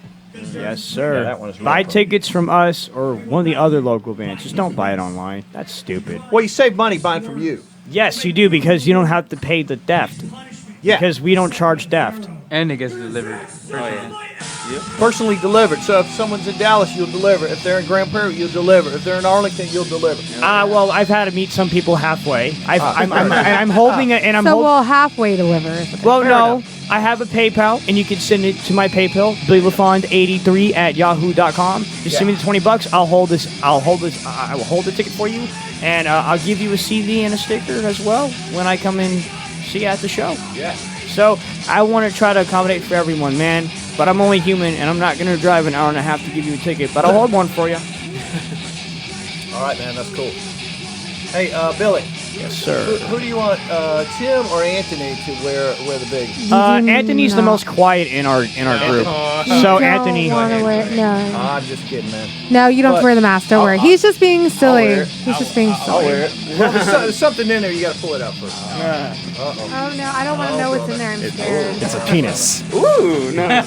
Yes, sir. Yeah, that one is buy real cool. tickets from us or one of the other local bands. Just don't buy it online. That's stupid. Well, you save money buying from you. Yes, you do, because you don't have to pay the theft. Yeah. Because we don't charge theft. And it gets delivered. Personally delivered. So if someone's in Dallas, you'll deliver. If they're in Grand Prairie, you'll deliver. If they're in Arlington, you'll deliver. Well, I've had to meet some people halfway. I'm holding it, and I'm So holding. we'll halfway deliver. Well, no, I have a PayPal, and you can send it to my PayPal, BillyLaFond83@yahoo.com. Just send me the $20. I will hold the ticket for you, and I'll give you a CD and a sticker as well when I come and see you at the show. Yeah. So I want to try to accommodate for everyone, man. But I'm only human, and I'm not going to drive an hour and a half to give you a ticket. But I'll hold one for you. All right, man, that's cool. Hey, Billy. Yes, sir. Who do you want, Tim or Anthony, to wear the big? Anthony's the most quiet in our group. So Anthony. I'm just kidding, man. No, you don't have to wear the mask. Don't worry. He's just being silly. wear it. He's just being silly. I'll wear it. Well, there's something in there. You got to pull it out first. Oh no, I don't want to know what's in there. I'm scared. It's a penis. Ooh, no.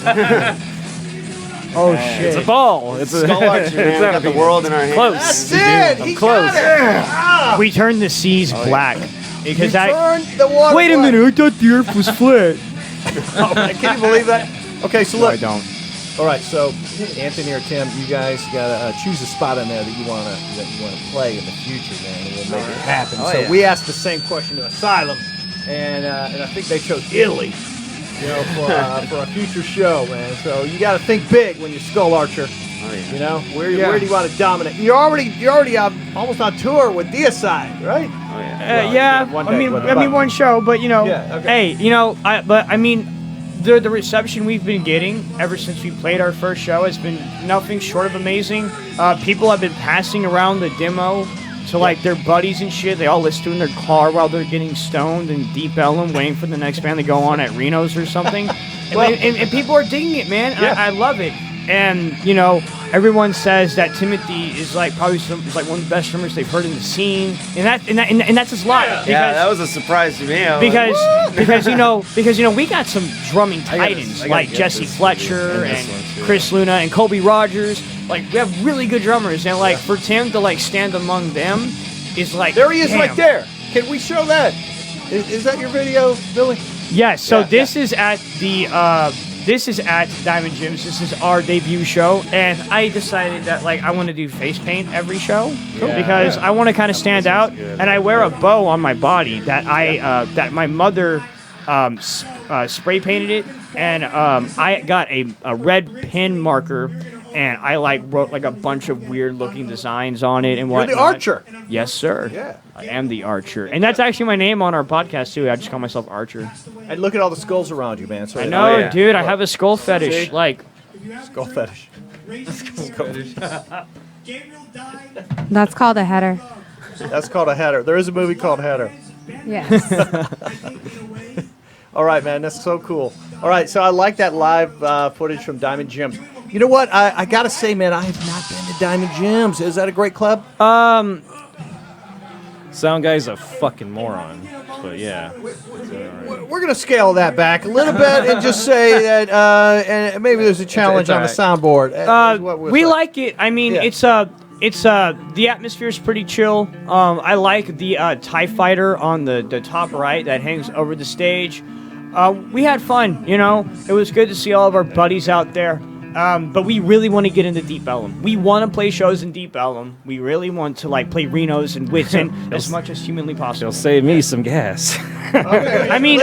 Oh shit! It's a ball. It's a Skull Archer, man. We got the world in our hands. Close. That's it. He close. got it. We turned the seas black because Turn the water. Wait a black. minute! I thought the Earth was flat. Oh, man, can you believe that? Okay, so No, look. I don't. All right, so Anthony or Tim, you guys gotta choose a spot in there that you wanna play in the future, man, and we'll make it happen. Oh, so yeah. we asked the same question to Asylum, and I think they chose Italy, you know, for a future show, man. So you gotta think big when you're Skull Archer. Oh, yeah. You know, where do you want to dominate? You're already almost on tour with Deicide, right? Oh, yeah. Yeah, one I day, mean, but- one show, but you know, Yeah, okay. hey, you know, I mean, the reception we've been getting ever since we played our first show has been nothing short of amazing. People have been passing around the demo to like their buddies and shit. They all listen to it in their car while they're getting stoned in Deep Ellum, waiting for the next band to go on at Reno's or something. and people are digging it, man. Yeah. I love it. And you know, everyone says that Timothy is like probably is like one of the best drummers they've heard in the scene, and that's just a lot. Yeah, that was a surprise to me. I was Because you know we got some drumming titans like Jesse Fletcher and Chris Luna and Colby Rogers. Like we have really good drummers, and like for Tim to like stand among them is like There he is, damn. right there. Can we show that? Is that your video, Billy? Yes. So Yeah, this is at the this is at Diamond Jim's. This is our debut show, and I decided that like I want to do face paint every show because I want to kind of stand out, and I wear a bow on my body that that my mother spray painted it, and I got a red pen marker. And I like wrote like a bunch of weird looking designs on it and You're whatnot. the Archer. Yes, sir. Yeah. I am the Archer, and that's actually my name on our podcast too. I just call myself Archer. And look at all the skulls around you, man. So I know, yeah. dude. I have a skull fetish. See? Like, Skull fetish. That's called a header. That's called a header. There is a movie called Header. Yes. All right, man. That's so cool. All right, so I like that live footage from Diamond Jim's. You know what? I got to say, man, I have not been to Diamond Jim's. Is that a great club? Sound guy's a fucking moron. But yeah. We're going to scale that back a little bit and just say that and maybe there's a challenge on the soundboard. we like it. I mean, Yeah. it's It's the atmosphere is pretty chill. I like the TIE fighter on the top right that hangs over the stage. We had fun, you know. It was good to see all of our buddies out there. But we really want to get into Deep Ellum. We want to play shows in Deep Ellum. We really want to like play Reno's and Whitson as much as humanly possible. It'll save me some gas. Okay, I mean,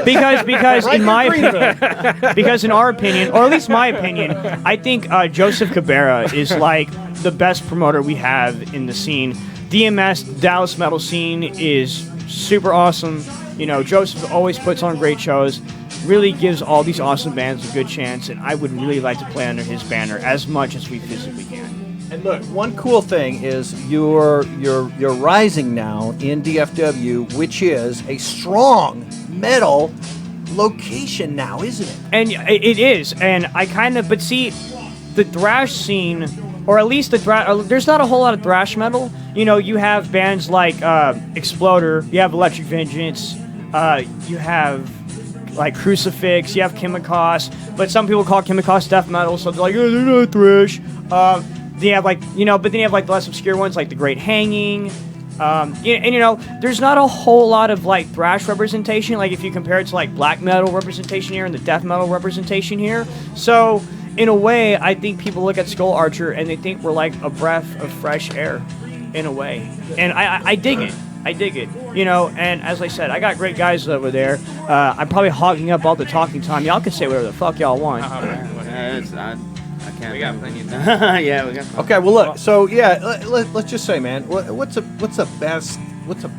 because in my opinion, because in our opinion, or at least my opinion, I think Joseph Cabrera is like the best promoter we have in the scene. DMS, Dallas metal scene, is super awesome. You know, Joseph always puts on great shows. Really gives all these awesome bands a good chance, and I would really like to play under his banner as much as we physically can. And look, one cool thing is you're rising now in DFW, which is a strong metal location now, isn't it? And it is, and I kind of, but see, the thrash scene, or at least there's not a whole lot of thrash metal. You know, you have bands like Exploder, you have Electric Vengeance, you have like Crucifix, you have Chemicos, but some people call Chemicos death metal, so they're like, oh, they're not thrash. They have like, you know, but then you have like the less obscure ones like The Great Hanging. And you know, there's not a whole lot of like thrash representation, like if you compare it to like black metal representation here and the death metal representation here. So in a way, I think people look at Skull Archer and they think we're like a breath of fresh air, in a way. And I dig it. I dig it, you know, and as I said, I got great guys over there. I'm probably hogging up all the talking time. Y'all can say whatever the fuck y'all want. I can't. We got plenty of time. Yeah, we got. Okay, well look, so yeah, let's just say, man, what's the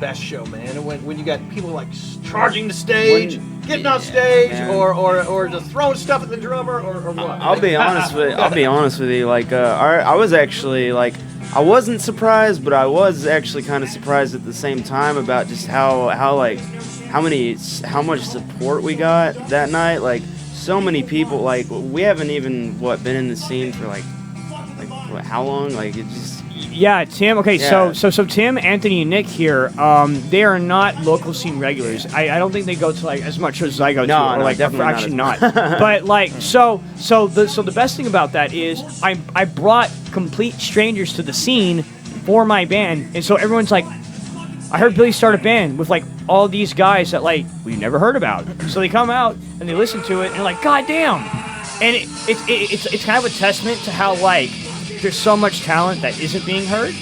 best show, man? When you got people like charging the stage, getting off stage, or just throwing stuff at the drummer, or what? I'll be honest with you. Like, I was actually like, I wasn't surprised, but I was actually kind of surprised at the same time about just how much support we got that night. Like, so many people. Like, we haven't even been in the scene for like what, how long? Like, it just. Yeah, Tim. Okay, Yeah. so Tim, Anthony, and Nick here. They are not local scene regulars. I don't think they go to like as much as I go to. No, or like definitely actually not. But like so the best thing about that is I brought complete strangers to the scene for my band, and so everyone's like, I heard Billy start a band with like all these guys that like we never heard about. So they come out and they listen to it and they're like, God damn! And it's kind of a testament to how like. There's so much talent that isn't being heard,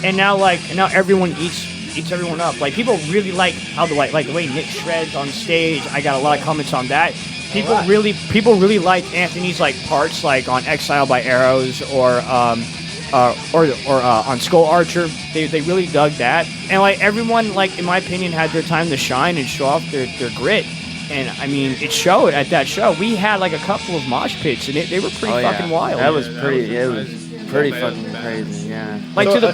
and now everyone eats everyone up. Like people really like how the way Nick shreds on stage. I got a lot of comments on that. People really like Anthony's like parts like on Exile by Arrows or on Skull Archer. They really dug that, and like everyone like in my opinion had their time to shine and show off their grit. And I mean, it showed at that show. We had like a couple of mosh pits, and they were pretty fucking wild. That was pretty. It was pretty fucking crazy. Yeah. Like to the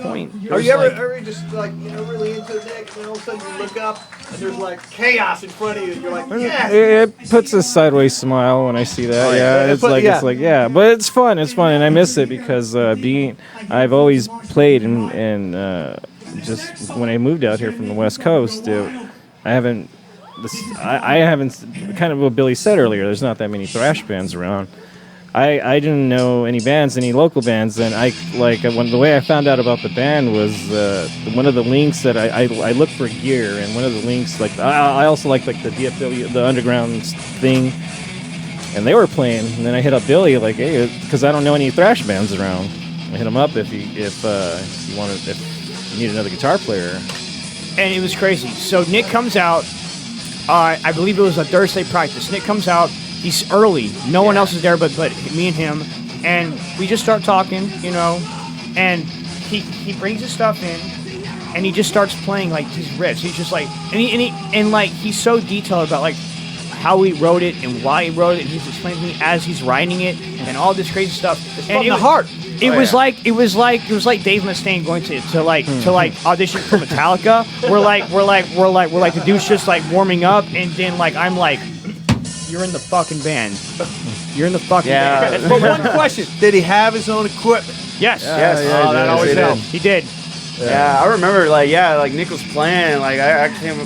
point. Are you ever just like really into the Nick, and all of a sudden you look up and there's like chaos in front of you, and you're like, yeah. It puts a sideways smile when I see that. It's like, but it's fun. It's fun, and I miss it because I've always played and just when I moved out here from the West Coast, I haven't. I haven't, kind of what Billy said earlier, there's not that many thrash bands around. I didn't know any local bands, and the way I found out about the band was one of the links that I looked for gear, and one of the links, like, I also like the DFW, the underground thing, and they were playing, and then I hit up Billy, like, hey, because I don't know any thrash bands around. I hit him up if you need another guitar player. And it was crazy. So Nick comes out. I believe it was a Thursday practice. Nick comes out. He's early. No one else is there but me and him. And we just start talking, and he brings his stuff in, and he just starts playing like these riffs. He's just like, he's so detailed about like how he wrote it and why he wrote it. And he's explaining to me as he's writing it and all this crazy stuff. It's from the heart. It was like Dave Mustaine going to audition for Metallica. We're like the dude's just like warming up, and then like I'm like, you're in the fucking band. You're in the fucking band. But one question: did he have his own equipment? Yes. That always helped. He did. Yeah, I remember like Nick was playing, like I came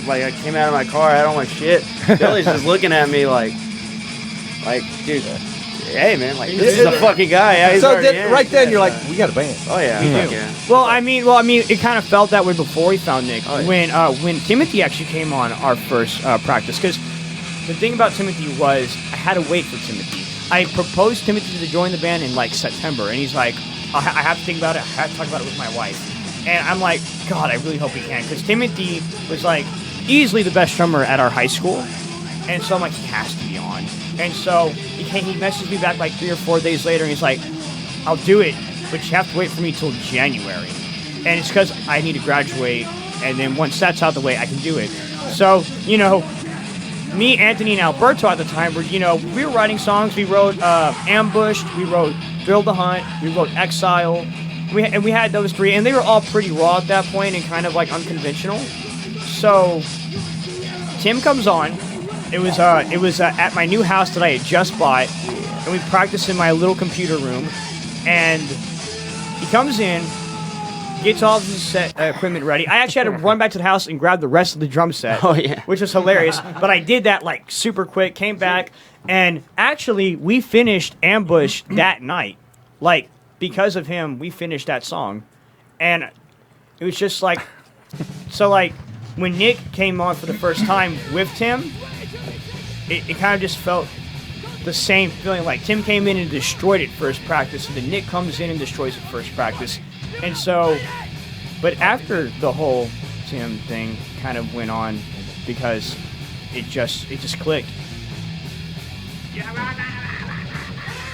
out of my car, I had all my shit. Billy's just looking at me like dude. hey man, like this is the fucking guy. Yeah, he's right then you're like, we got a band. Oh yeah, we do. Yeah. Well, I mean, it kind of felt that way before we found Nick. Oh, yeah. When Timothy actually came on our first practice, because the thing about Timothy was I had to wait for Timothy. I proposed Timothy to join the band in like September, and he's like, I have to think about it. I have to talk about it with my wife. And I'm like, God, I really hope he can, because Timothy was like easily the best drummer at our high school, and so I'm like, he has to be on. And so he messaged me back like 3 or 4 days later, and he's like, I'll do it, but you have to wait for me till January. And it's because I need to graduate, and then once that's out the way, I can do it. So, me, Anthony, and Alberto at the time were, we were writing songs. We wrote Ambushed, we wrote Thrill the Hunt, we wrote Exile. We had those 3, and they were all pretty raw at that point and kind of like unconventional. So Tim comes on. It was at my new house that I had just bought, and we practiced in my little computer room. And he comes in, gets all of his set equipment ready. I actually had to run back to the house and grab the rest of the drum set, which was hilarious. But I did that like super quick. Came back, and actually we finished Ambush that night. Like because of him, we finished that song, and it was just like so. Like when Nick came on for the first time with Tim. It kind of just felt the same feeling. Like Tim came in and destroyed it first practice, and then Nick comes in and destroys it first practice. And so, but after the whole Tim thing kind of went on, because it just clicked.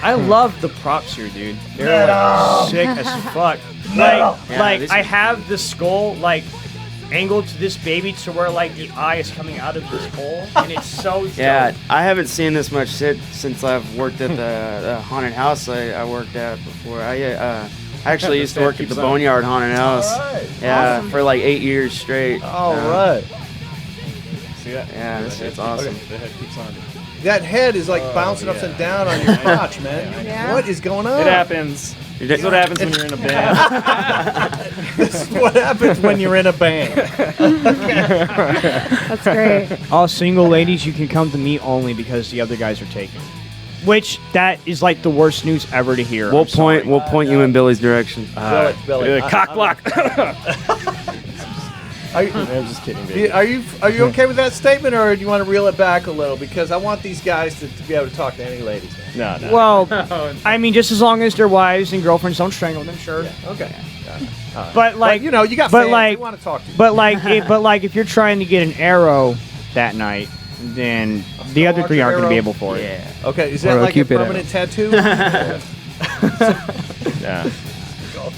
I love the props here, dude. They're like sick as fuck. Like I have the skull like angled to this baby to where like the eye is coming out of this hole, and it's so dope. Yeah, I haven't seen this much since I've worked at the haunted house I worked at before. I actually used to work at the Boneyard Haunted House. All right. Yeah, awesome. For like 8 years straight. All right. See that? Yeah, it's awesome. Okay. The head keeps on. That head is like bouncing up and down on your crotch, man. Yeah. What is going on? It happens. This is what happens when you're in a band. This is what happens when you're in a band. That's great. All single ladies, you can come to me only because the other guys are taken. Which, that is like the worst news ever to hear. We'll point you in Billy's direction. Billy. Cock block. I'm just kidding, baby. Are you okay with that statement, or do you want to reel it back a little? Because I want these guys to be able to talk to any ladies. No. Well, I mean, just as long as their wives and girlfriends don't strangle them, sure. Yeah, okay. Right. But like, you got fans they want to talk to you. But like, if you're trying to get an arrow that night, then the other 3 aren't going to be able for it. Yeah. Okay, is that like a permanent tattoo? Yeah.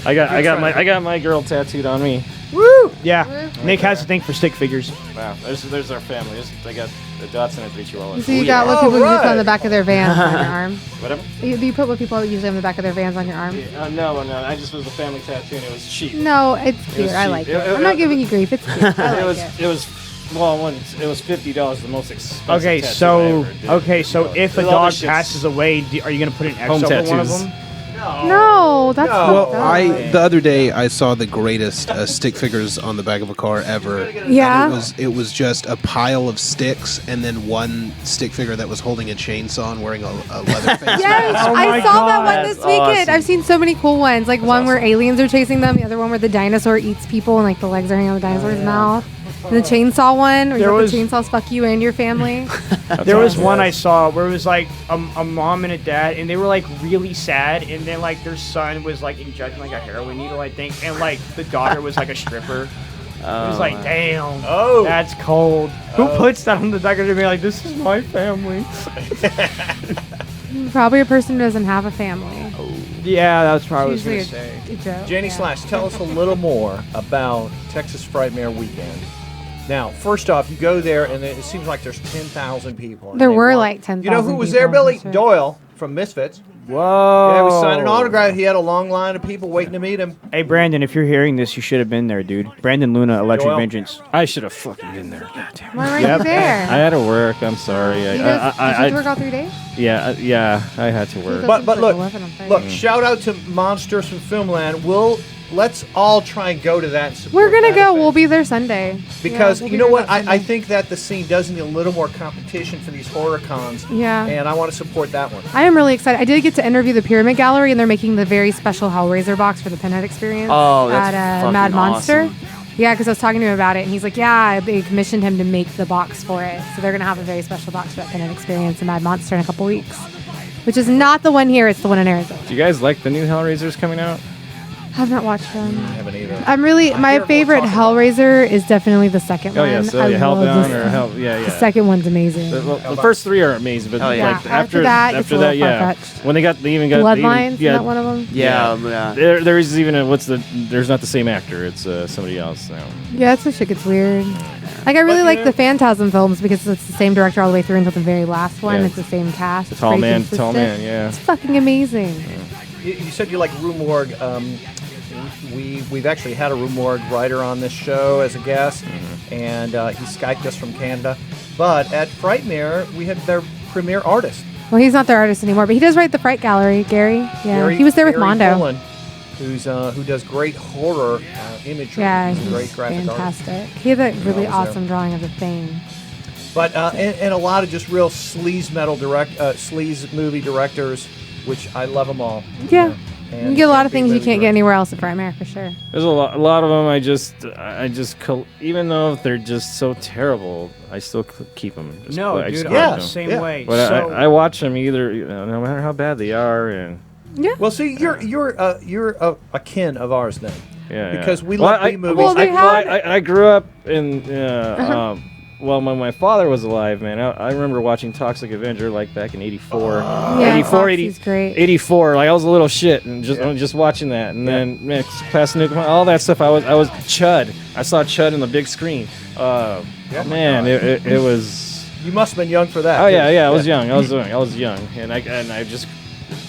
I got my girl tattooed on me. Woo! Yeah. Nick has a thing for stick figures. Wow. There's our family. I got the Dotson and 3 Chihuahuas. So you got what people use on the back of their vans on your arm. Whatever. You put what people usually on the back of their vans on your arm. No. I just was a family tattoo, and it was cheap. No, it's cute. I like it. I'm not giving you grief. It's cute. I like it. It was $50, the most expensive Okay, tattoo so if a dog passes away, are you going to put an X home over tattoos. one of them? No, that's Well, not the other day I saw the greatest stick figures on the back of a car ever. Yeah. And it was just a pile of sticks and then one stick figure that was holding a chainsaw and wearing a leather face. Yes, Oh I my saw that God. one this weekend. awesome. I've seen so many cool ones. Like one where aliens are chasing them, the other one where the dinosaur eats people and like the legs are hanging out of the dinosaur's mouth. And the chainsaw one, where you let the chainsaws fuck you and your family. There was one I saw where it was like a mom and a dad, and they were like really sad, and then like their son was like injecting like a heroin needle, I think, and like the daughter was like a stripper. It was like, damn, that's cold. Who puts that on the back of their like, this is my family? Probably a person who doesn't have a family. Yeah, that's probably what I was Usually going to say. a joke. JANIE Slash, tell us a little more about Texas Frightmare Weekend. Now, first off, you go there, and it seems like there's 10,000 people. There were like 10,000 You know who was there, people, Billy? that's right. Doyle from Misfits. Whoa. Yeah, he was signing an autograph. He had a long line of people waiting to meet him. Hey, Brandon, if you're hearing this, you should have been there, dude. Brandon Luna, Electric Joel? Vengeance. I should have fucking been there. God damn. Why weren't you there? I had to work. I'm sorry. Did you have to work all 3 days? Yeah, I had to work. But look, on Friday. shout out to Monsters from Filmland. We'll let's all try and go to that. And support We're gonna that go. event. We'll be there Sunday. Because we'll you be know there what, that Sunday. I think that the scene does need a little more competition for these horror cons. Yeah. And I want to support that one. I am really excited. I did get to interview the Pyramid Gallery, and they're making the very special Hellraiser box for the Pinhead Experience. Oh, that's at fucking Mad Monster. awesome. Yeah, because I was talking to him about it, and he's like, "Yeah, they commissioned him to make the box for it, so they're gonna have a very special box for that Pinhead Experience in Mad Monster in a couple weeks." Which is not the one here; it's the one in Arizona. Do you guys like the new Hellraisers coming out? I've not watched them. I haven't either. I'm really my favorite Hellraiser is definitely the second one. Oh yeah, so I yeah, love Hellbound the- or Hell, yeah. The second one's amazing. The first three are amazing, but Oh, yeah. like Yeah, after that, it's a little yeah. far-fetched. When they even got Bloodlines, yeah, is that one of them? Yeah. There is even there's not the same actor. It's somebody else now. Yeah, that's what shit gets weird. Like I really like the Phantasm films because it's the same director all the way through until the very last one. Yeah. It's the same cast. The It's tall very man, consistent. yeah. It's fucking amazing. You said you like Rue Morgue. We've actually had a Rue Morgue writer on this show as a guest, and he Skyped us from Canada. But at Frightmare, we had their premiere artist. Well, he's not their artist anymore, but he does write the Fright Gallery, Gary. Yeah, Gary- he was there with Gary Mondo. Pullen, who does great horror imagery. Yeah, He's a great he's graphic artist. fantastic. He had a really was awesome drawing of the Thing. But and a lot of just real sleaze movie directors, which I love them all. Yeah. And You can get a lot of campy things you movie can't get directors. anywhere else at Frightmare for sure. There's a lot of them. Even though they're just so terrible, I still keep them. No, I just dude, watch I'm them. the same Yeah. way. But So, I watch them either, no matter how bad they are, and Yeah. Well, see, you're a kin of ours then. yeah, Because yeah. we love B movies. Well, they had- I grew up in. Well, when my father was alive, man, I remember watching Toxic Avenger like back in '84, Yeah, 84, Foxy's great. 84. Like I was a little shit and just watching that, and then man, past Nuke, all that stuff. I was Chud. I saw Chud on the big screen. Man, it was. You must have been young for that. Oh yeah, too. yeah. I was young. I was young, and I just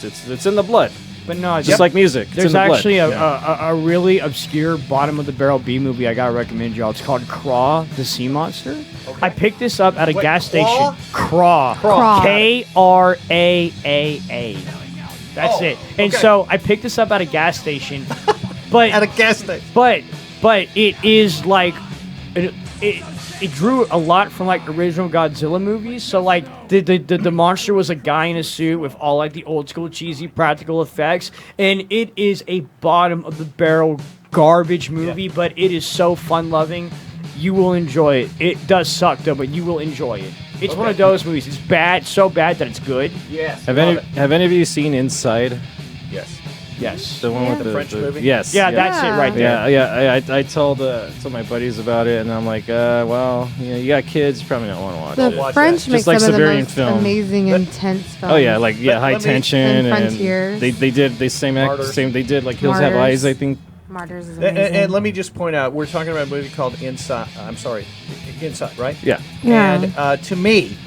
it's in the blood. but no, Just like music. It's there's in the blood. actually a really obscure bottom of the barrel B movie I gotta recommend y'all. It's called Craw, the Sea Monster. I picked this up at a Wait, gas Craw? station. Craw. Craw. K-R-A-A-A. That's it. And okay. so I picked this up at a gas station, but At a gas station. but it is like it drew a lot from like original Godzilla movies. So like the monster was a guy in a suit with all like the old school cheesy practical effects, and it is a bottom of the barrel garbage movie, but it is so fun loving. You will enjoy it. It does suck though, but you will enjoy it. It's one of those movies. It's bad, so bad that it's good. Yes. Have any of you seen Inside? Yes. Yes. The one with The French movie? Yes. Yeah, that's it right there. Yeah. I told my buddies about it, and I'm like, well, you got kids, you probably don't want to watch The it. watch French that. make Just like some of the Siberian most film. amazing, intense films. Oh yeah, like High let me- Tension And and Frontiers. they did the same Martyrs. they did like Hills Have Martyrs. Eyes, I think. Martyrs is And, amazing. and let me just point out, we're talking about a movie called Inside. I'm sorry, Inside, right? Yeah. Yeah. And to me,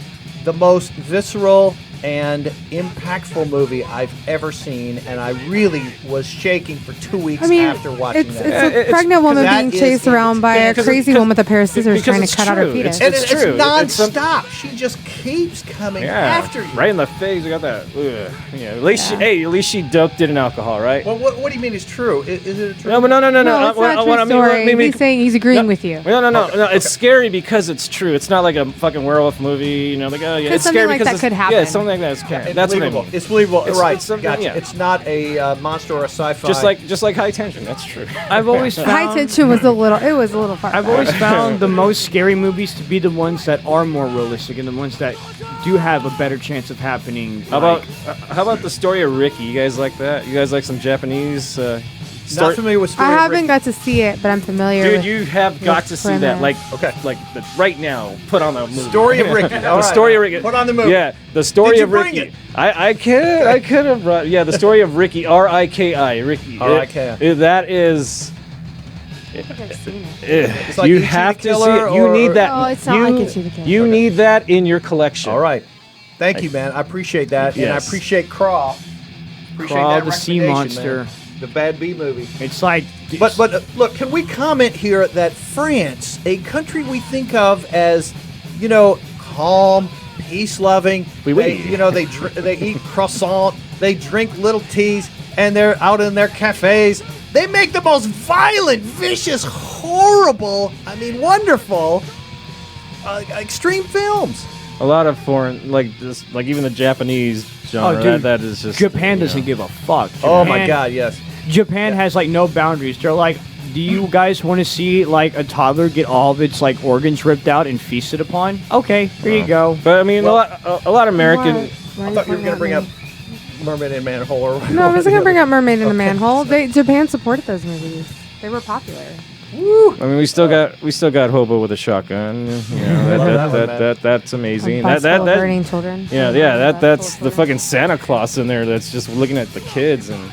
the most visceral and impactful movie I've ever seen, and I really was shaking for 2 weeks I mean, after watching it's that. a It's- pregnant woman that being is chased around by a intense. crazy woman with a pair of scissors because trying to it's cut out her true. fetus. and it's it's true. It's non-stop. She just keeps coming Yeah, after you. right in the face. You got that. Ugh. Yeah, at least she doped it in alcohol, right? Well, what do you mean is true? Is it true? No, but no. No, it's not a true story. He's saying he's agreeing with you. No. It's scary because it's true. It's not like a fucking werewolf movie. Like, oh yeah, 'Cause it's something scary like because that could happen. Yeah, something like that is scary. It's That's believable. what I mean. It's believable. It's- right. it's something- Gotcha. yeah. It's not a monster or a sci-fi. Just like High Tension. That's true. I've always High found Tension was a little far. I've always found the most scary movies to be the ones that are more realistic and the ones that do have a better chance of happening. How about the story of Ricky? You guys like that? You guys like some Japanese? Not familiar with story I of haven't Ricky. got to see it, but I'm familiar. Dude, with you have got to see that. premise. Like right now. Put on the movie. Story of Ricky. All The right. story of Ricky. Put on the movie. Yeah, the story Did you of bring Ricky. it? I could have brought. Yeah, the story of Ricky. R-I-K-I. Ricky. R.I.K.I.. That is. I think I've seen it. It's like You E.T. have the to see Killer it. You or- need that. Oh, it's not like E.T. the Killer. You need that in your collection. All right. Thank you, man. I appreciate that, and I Yes. appreciate Craw. Appreciate Craw, that the sea recommendation, monster. man. The Bad B movie. It's like, But look, can we comment here that France, a country we think of as, calm, peace-loving, Oui, oui. they eat croissant, they drink little teas, and they're out in their cafes They make the most violent, vicious, horrible, wonderful extreme films. A lot of foreign, like even the Japanese genre. Dude, that is just Japan doesn't give a fuck. Oh my God, yes. Japan has like no boundaries. They're like, do you guys want to see like a toddler get all of its like organs ripped out and feasted upon? Okay, here you go. But I mean, a lot of American. I thought you were going to bring up Mermaid in a Manhole. Or no, I was going to bring up Mermaid in a Manhole. Japan supported those movies. They were popular. Woo. I mean, we still got Hobo with a Shotgun. That's amazing. Burning children. That's the fucking Santa Claus in there. That's just looking at the kids and.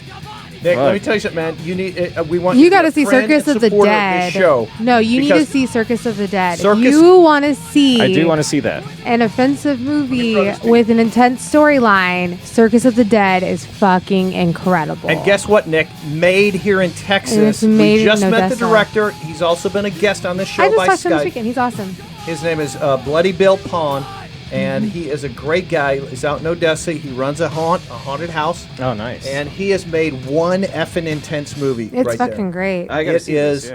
Nick, let me tell you something, man. You need. We want you got to see Circus of the Dead. No, you need to see Circus of the Dead. You want to see. I do want to see that. An offensive movie with an intense storyline. Circus of the Dead is fucking incredible. And guess what, Nick? Made here in Texas. We just met the director. He's also been a guest on this show by Skype. I just talked to him this weekend. He's awesome. His name is Bloody Bill Pond. And he is a great guy. He's out in Odessa. He runs a haunted house. Oh, nice. And he has made one effing intense movie. It's fucking great. It is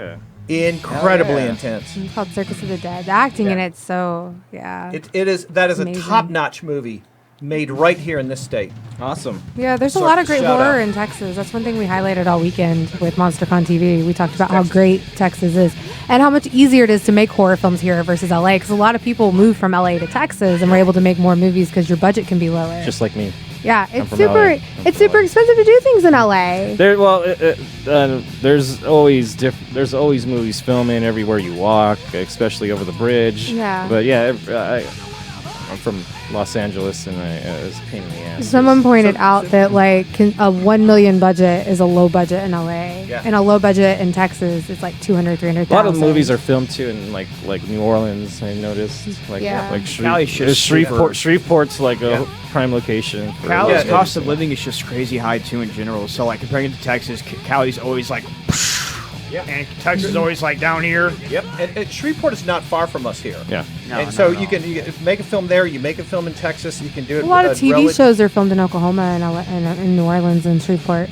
incredibly intense. It's called Circus of the Dead. The acting in it's so That is amazing. A top-notch movie made right here in this state. Awesome. Yeah, there's a lot of great horror in Texas. That's one thing we highlighted all weekend with MonsterCon TV. We talked about how great Texas is and how much easier it is to make horror films here versus LA, because a lot of people move from LA to Texas and we're able to make more movies because your budget can be lower. Just like me. Yeah, it's super expensive to do things in LA. There's always movies filming everywhere you walk, especially over the bridge. Yeah. But I'm from Los Angeles, and it's a pain in the ass. Someone pointed out that like a $1 million budget is a low budget in LA, and a low budget in Texas is like $200,000-$300,000. A lot of the movies are filmed too in like New Orleans. I noticed, Shreveport's like a prime location. Cali's cost of living is just crazy high too in general. So like comparing it to Texas, Cali's always like. Yeah, and Texas is always like down here. Yep, and Shreveport is not far from us here. Yeah, you can make a film there. You make a film in Texas. You can do it. A lot of TV shows are filmed in Oklahoma and in New Orleans and Shreveport.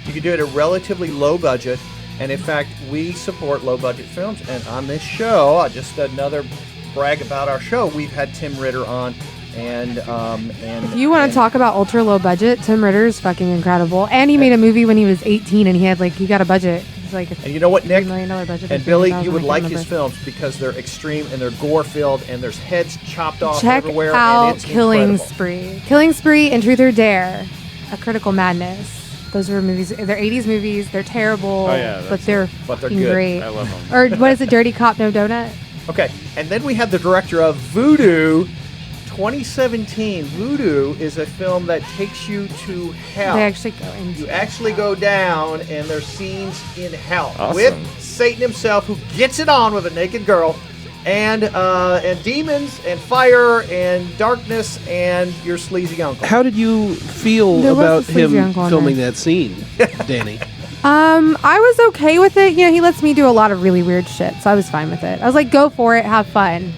You can do it at a relatively low budget, and in fact, we support low budget films. And on this show, just another brag about our show, we've had Tim Ritter on. And if you want to talk about ultra low budget, Tim Ritter is fucking incredible. And he made a movie when he was 18, and he got a budget. Like and you know what, Nick? $3 million budget. And Billy, you would like his films because they're extreme and they're gore-filled and there's heads chopped off everywhere. Check out and it's Killing incredible. Spree. Killing Spree and Truth or Dare. A Critical Madness. Those were movies. They're 80s movies. They're terrible, but they're fucking good. great. I love them. Or what is it? Dirty Cop, No Donut? Okay, and then we have the director of Voodoo. 2017, Voodoo is a film that takes you to hell. They actually go into You actually go down, and there's scenes in hell Awesome. with Satan himself, who gets it on with a naked girl, and demons, and fire, and darkness, and your sleazy uncle. How did you feel about him filming that scene, Danny? I was okay with it. You know, he lets me do a lot of really weird shit, so I was fine with it. I was like, go for it, have fun.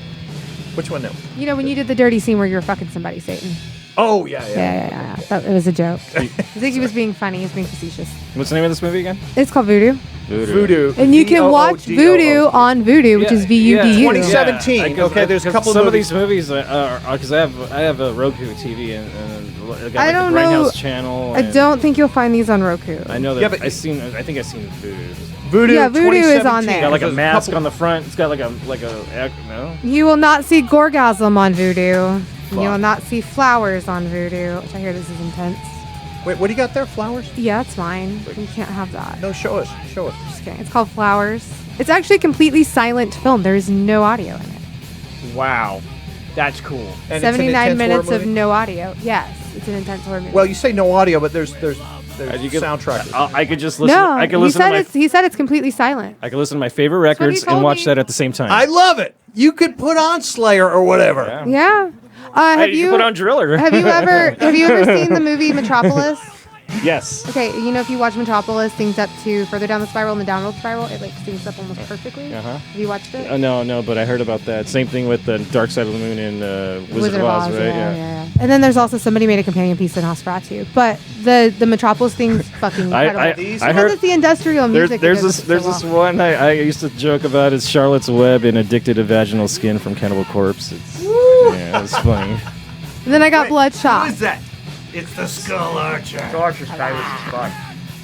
Which one now? You know, when you did the dirty scene where you were fucking somebody, Satan. Oh, yeah. It was a joke. I think he was being funny. He was being facetious. What's the name of this movie again? It's called Voodoo. Voodoo. And you can watch Voodoo on Voodoo, which is VUDU. 2017. Yeah, there's a couple some of these movies because I have a Roku TV and I got the Grindhouse channel. I don't think you'll find these on Roku. I know that. Yeah, but I think I've seen Voodoo. Voodoo. Yeah, Voodoo is on there. It's got like a mask on the front. It's got like a no. You will not see Gorgasm on Voodoo. You will not see flowers on Voodoo, which I hear this is intense. Wait, what do you got there? Flowers? Yeah, it's fine. You can't have that. No, show us. Just kidding. It's called Flowers. It's actually a completely silent film. There is no audio in it. Wow, that's cool. And 79 minutes of no audio. Yes, it's an intense horror movie. Well, you say no audio, but there's soundtrack. I could just listen. No, I could listen. He said it's completely silent. I could listen to my favorite records and watch that at the same time. I love it. You could put on Slayer or whatever. Yeah. You put on Driller. Have you ever seen the movie Metropolis? Yes. Okay, you know, if you watch Metropolis, syncs up to Further Down the Spiral and the Downward Spiral, it like syncs up almost perfectly. Uh-huh. Have you watched it? No, but I heard about that. Same thing with the Dark Side of the Moon and Wizard of Oz, right? Yeah. And then there's also somebody made a companion piece in Nosferatu. But the Metropolis thing's fucking incredible. I heard it's the industrial music. There's this one I used to joke about is Charlotte's Web and Addicted to Vaginal Skin from Cannibal Corpse. It's funny. And then I got Bloodshot. Who is that? It's the Skull Archer. Skull Archer's fabulous as fuck.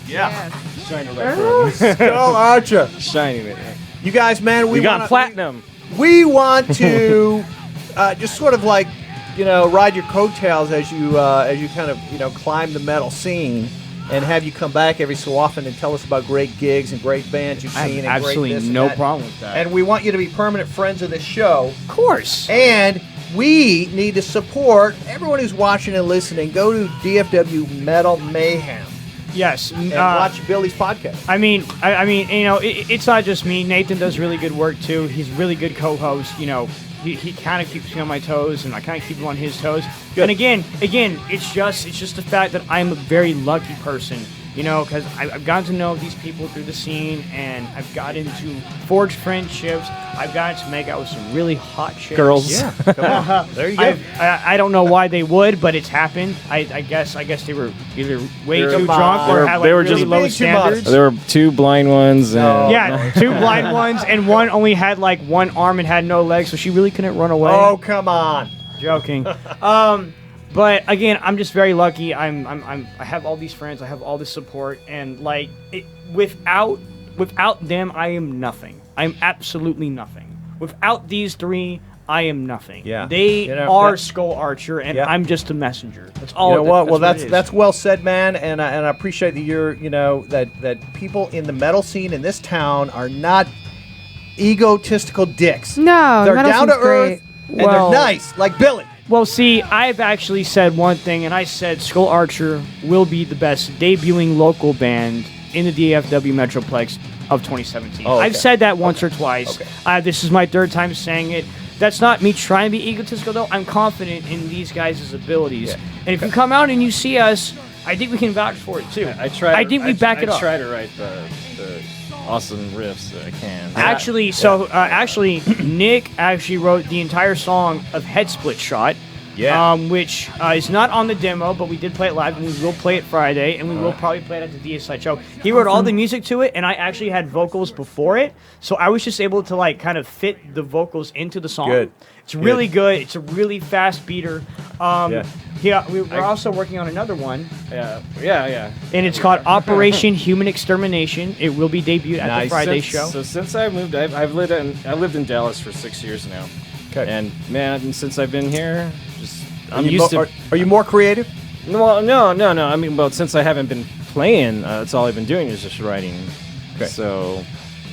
Yeah. Shining right Skull Archer. Shining it. You guys, man, we got platinum. We want to just sort of like, ride your coattails as you kind of, climb the metal scene, and have you come back every so often and tell us about great gigs and great bands you've seen. And absolutely great this no and that. problem with that. And we want you to be permanent friends of this show. Of course. And we need to support everyone who's watching and listening. Go to DFW Metal Mayhem. Yes, and watch Billy's podcast. I mean, it's not just me. Nathan does really good work too. He's a really good co-host. He kind of keeps me on my toes, and I kind of keep him on his toes. Good. And again, it's just the fact that I'm a very lucky person. Because I've gotten to know these people through the scene, and I've gotten to forge friendships. I've gotten to make out with some really hot chicks. Girls. Yeah, come on. There you go. I don't know why they would, but it's happened. I guess they were either way too drunk or had they were really just low standards. There were two blind ones. And two blind ones, and one only had like one arm and had no legs, so she really couldn't run away. Oh, come on. Joking. But again, I'm just very lucky. I have all these friends. I have all this support, and without them, I am nothing. I'm absolutely nothing. Without these three, I am nothing. Yeah. They are Skull Archer, and I'm just a messenger. That's all. You know what? Well, that's that's well said, man. And I appreciate that you're that people in the metal scene in this town are not egotistical dicks. No, they're metal down to scene's earth great. and they're nice, like Billy. Well, see, I've actually said one thing, and I said Skull Archer will be the best debuting local band in the DFW Metroplex of 2017. Oh, okay. I've said that once or twice. Okay. This is my third time saying it. That's not me trying to be egotistical, though. I'm confident in these guys' abilities. Yeah. And if you come out and you see us, I think we can vouch for it, too. I think we back it up. I try to write the awesome riffs that I can. Actually, Nick actually wrote the entire song of Head Split Shot. Yeah. Which is not on the demo, but we did play it live, and we will play it Friday, and we will probably play it at the Deicide show. He wrote all the music to it, and I actually had vocals before it, so I was just able to kind of fit the vocals into the song. Good. It's really good. It's a really fast beater. We're also working on another one. Yeah. And it's called Operation Human Extermination. It will be debuted at the Friday show. So since I moved, I lived in Dallas for 6 years now. Okay. And man, since I've been here, I'm used to. Are you more creative? No. I mean, since I haven't been playing, that's all I've been doing is just writing. Okay. So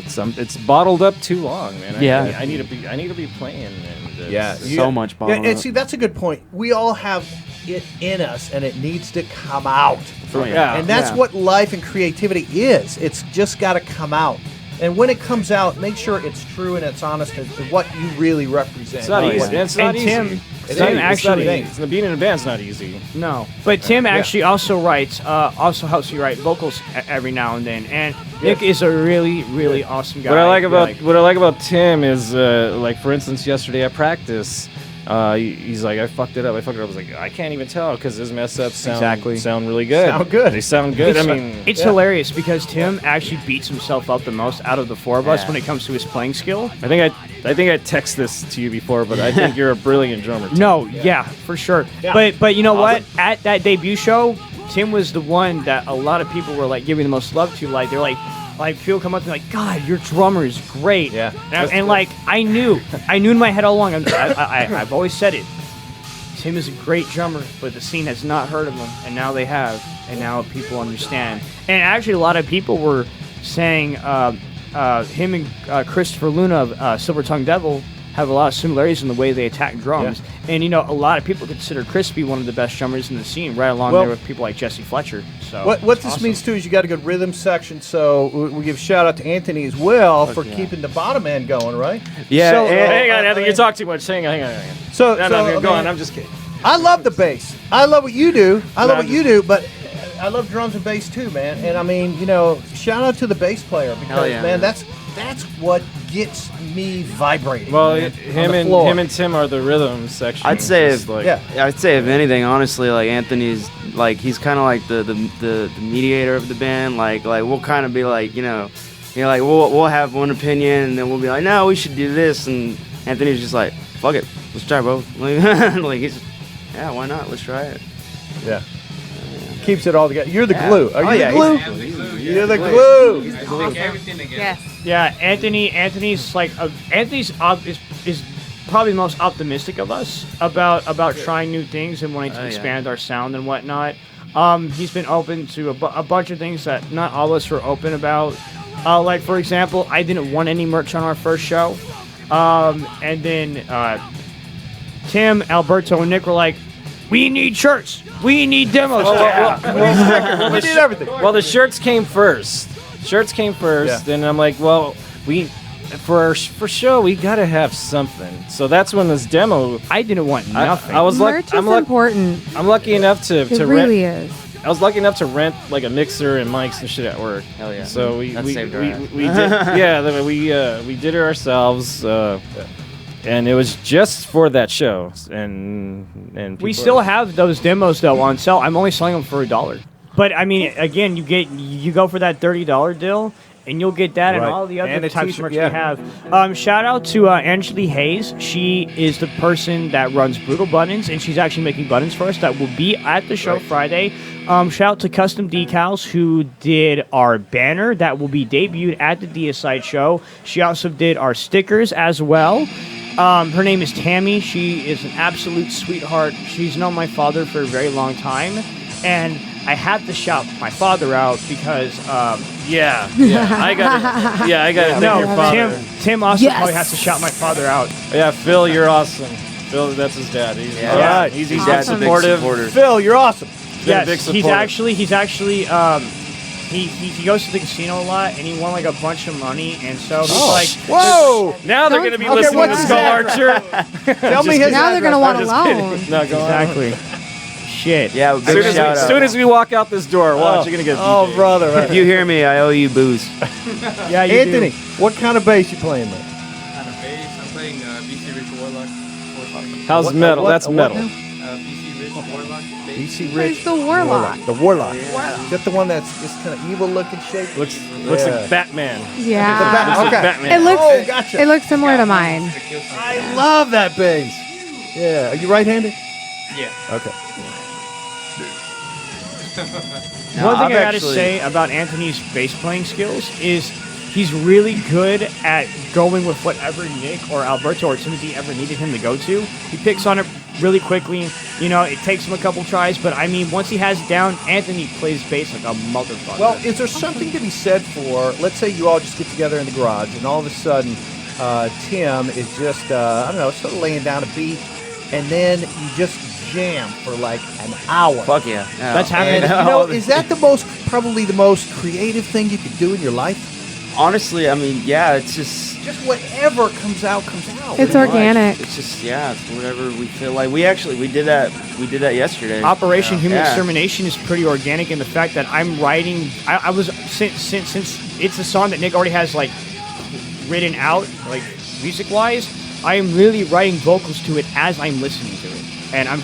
it's bottled up too long, man. I need to be playing. And so much bottled up. And see, that's a good point. We all have it in us, and it needs to come out. And that's what life and creativity is. It's just got to come out. And when it comes out, make sure it's true and it's honest to what you really represent. It's not easy. It's not easy. Being in a band's not easy. No, but Tim actually also writes, also helps me write vocals every now and then. And Nick is a really, really awesome guy. What I like about Tim is, for instance, yesterday at practice, he's like, I fucked it up. I was like, I can't even tell because his mess ups sound really good. They sound good. It's hilarious because Tim actually beats himself up the most out of the four of us when it comes to his playing skill. I think I texted this to you before, but I think you're a brilliant drummer, Tim. No, for sure. Yeah. But you know what? At that debut show, Tim was the one that a lot of people were giving the most love to. They're like people come up to me God, your drummer is great. Yeah. And I knew in my head all along. I've always said it. Tim is a great drummer, but the scene has not heard of him, and now they have, and now people understand. And actually, a lot of people were saying him and Christopher Luna of Silver Tongue Devil have a lot of similarities in the way they attack drums. Yeah. And, a lot of people consider Chris to be one of the best drummers in the scene, right along there with people like Jesse Fletcher. So what this means, too, is you got a good rhythm section, so we give shout-out to Anthony as well for keeping the bottom end going, right? Yeah. So, hang on, Anthony, you talk too much. Hang on. Go on, I'm just kidding. I love the bass. I love what you do. But I love drums and bass too, man. And I mean, shout out to the bass player because man, that's what gets me vibrating. Well, man, him and Tim are the rhythm section. I'd say if anything, honestly, like Anthony's like he's kind of like the mediator of the band. Like we'll kind of be like like we'll have one opinion and then we'll be like, no, we should do this, and Anthony's just like, fuck it, let's try both. Like he's why not? Let's try it. Yeah. Keeps it all together. You're the glue. Are you the glue? You're the glue. He's the glue. Everything together. Yes. Yeah, Anthony's like is probably the most optimistic of us about trying new things and wanting to expand our sound and whatnot. He's been open to a bunch of things that not all of us were open about. Like for example, I didn't want any merch on our first show, and then Tim, Alberto, and Nick were like, we need shirts. We need demos. We need everything. Well, the shirts came first. And I'm like, well, for show, we gotta have something. So that's when this demo. I didn't want nothing. I was Merch is important. I'm lucky enough to It rent. really is. I was lucky enough to rent like a mixer and mics and shit at work. Hell yeah. So we That saved our ass. did we did it ourselves. And it was just for that show, and we still have those demos though on sale. I'm only selling them for $1. But I mean, again, you go for that $30 deal, and you'll get that and all the other types of merch we have. Shout out to Angeli Hayes. She is the person that runs Brutal Buttons, and she's actually making buttons for us that will be at the show Friday. Shout out to Custom Decals, who did our banner that will be debuted at the Deicide show. She also did our stickers as well. Her name is Tammy. She is an absolute sweetheart. She's known my father for a very long time, and I had to shout my father out because I got thank your father. Tim also probably has to shout my father out. Yeah, Phil, you're awesome. Phil, that's his dad. He's all right. He's awesome. supportive. Phil, you're awesome. Yes, big he's supporter. actually he goes to the casino a lot, and he won like a bunch of money, and so he's like, Whoa! Now they're going to be listening to Skull Archer. Tell me his Now they're going to want a just loan. kidding. No, go on. exactly. Shit. Yeah, big shout As out. soon as we walk out this door, watch, you're going to get Oh, DJ. brother. If you hear me, I owe you booze. Yeah, you Anthony, do. what kind of bass you playing, man? On the bass, I'm playing BC Rich Warlock. How's metal? That's metal. BC Rich Warlock. BC Rich. It's the Warlock. The Warlock. Is that the one that's just kind of evil looking shape? Looks like Batman. Yeah. Looks like Okay. Batman. It looks. Oh, gotcha. It looks similar to mine. I love that bass. Yeah. Are you right-handed? Yeah. Okay. One thing I gotta say about Anthony's bass playing skills is he's really good at going with whatever Nick or Alberto or Timothy ever needed him to go to. He picks on it really quickly. It takes him a couple tries, but I mean, once he has it down, Anthony plays bass like a motherfucker. Well, is there something to be said for, let's say you all just get together in the garage, and all of a sudden, Tim is just, sort of laying down a beat, and then you just jam for like an hour. Fuck yeah. That's happening. And, is that probably the most creative thing you could do in your life? Honestly, I mean, yeah, it's just whatever comes out. It's organic. It's just it's whatever we feel like. We did that yesterday. Operation Human Extermination is pretty organic in the fact that I'm writing. I was since it's a song that Nick already has like written out, like music wise. I am really writing vocals to it as I'm listening to it. And I'm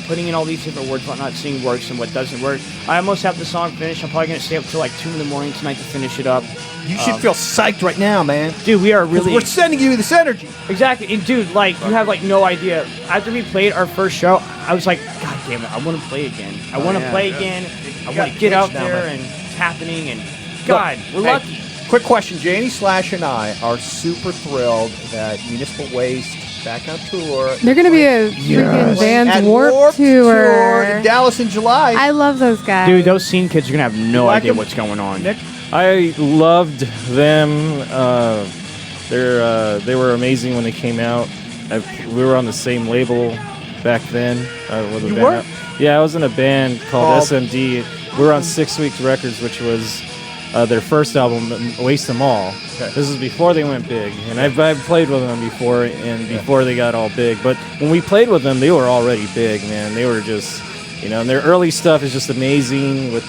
putting in all these different words, whatnot, seeing works and what doesn't work. I almost have the song finished. I'm probably going to stay up till like 2 in the morning tonight to finish it up. You should feel psyched right now, man. Dude, we are really... We're sending you this energy. Exactly. And dude, like, you have like no idea. After we played our first show, I was like, God damn it, I want to play again. I want to play again. I want to get out there and it's happening. And God, we're lucky. Quick question. JANIE SLASH and I are super thrilled that Municipal Waste back on tour. They're going to be a freaking Vans At Warped Tour in Dallas in July. I love those guys. Dude, those scene kids are going to have no like idea them? what's going on. Nick? I loved them. They were amazing when they came out. We were on the same label back then. You were? Yeah, I was in a band called SMD. We were on 6 Weeks Records, which was their first album, Waste Them All. Okay. This is before they went big, and I've played with them before, and before they got all big. But when we played with them, they were already big, man. They were just you know, and their early stuff is just amazing. With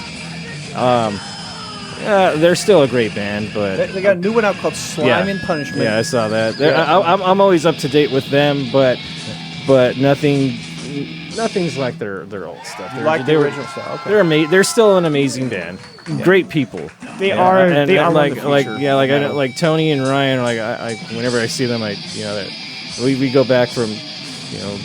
they're still a great band, but they got a new one out called Slime and Punishment. Yeah, I saw that. I'm always up to date with them, but nothing's like their old stuff. You like the original stuff? Okay. They're still an amazing band. Great people. They are. And they are like the like Tony and Ryan. Like I whenever I see them, we go back from.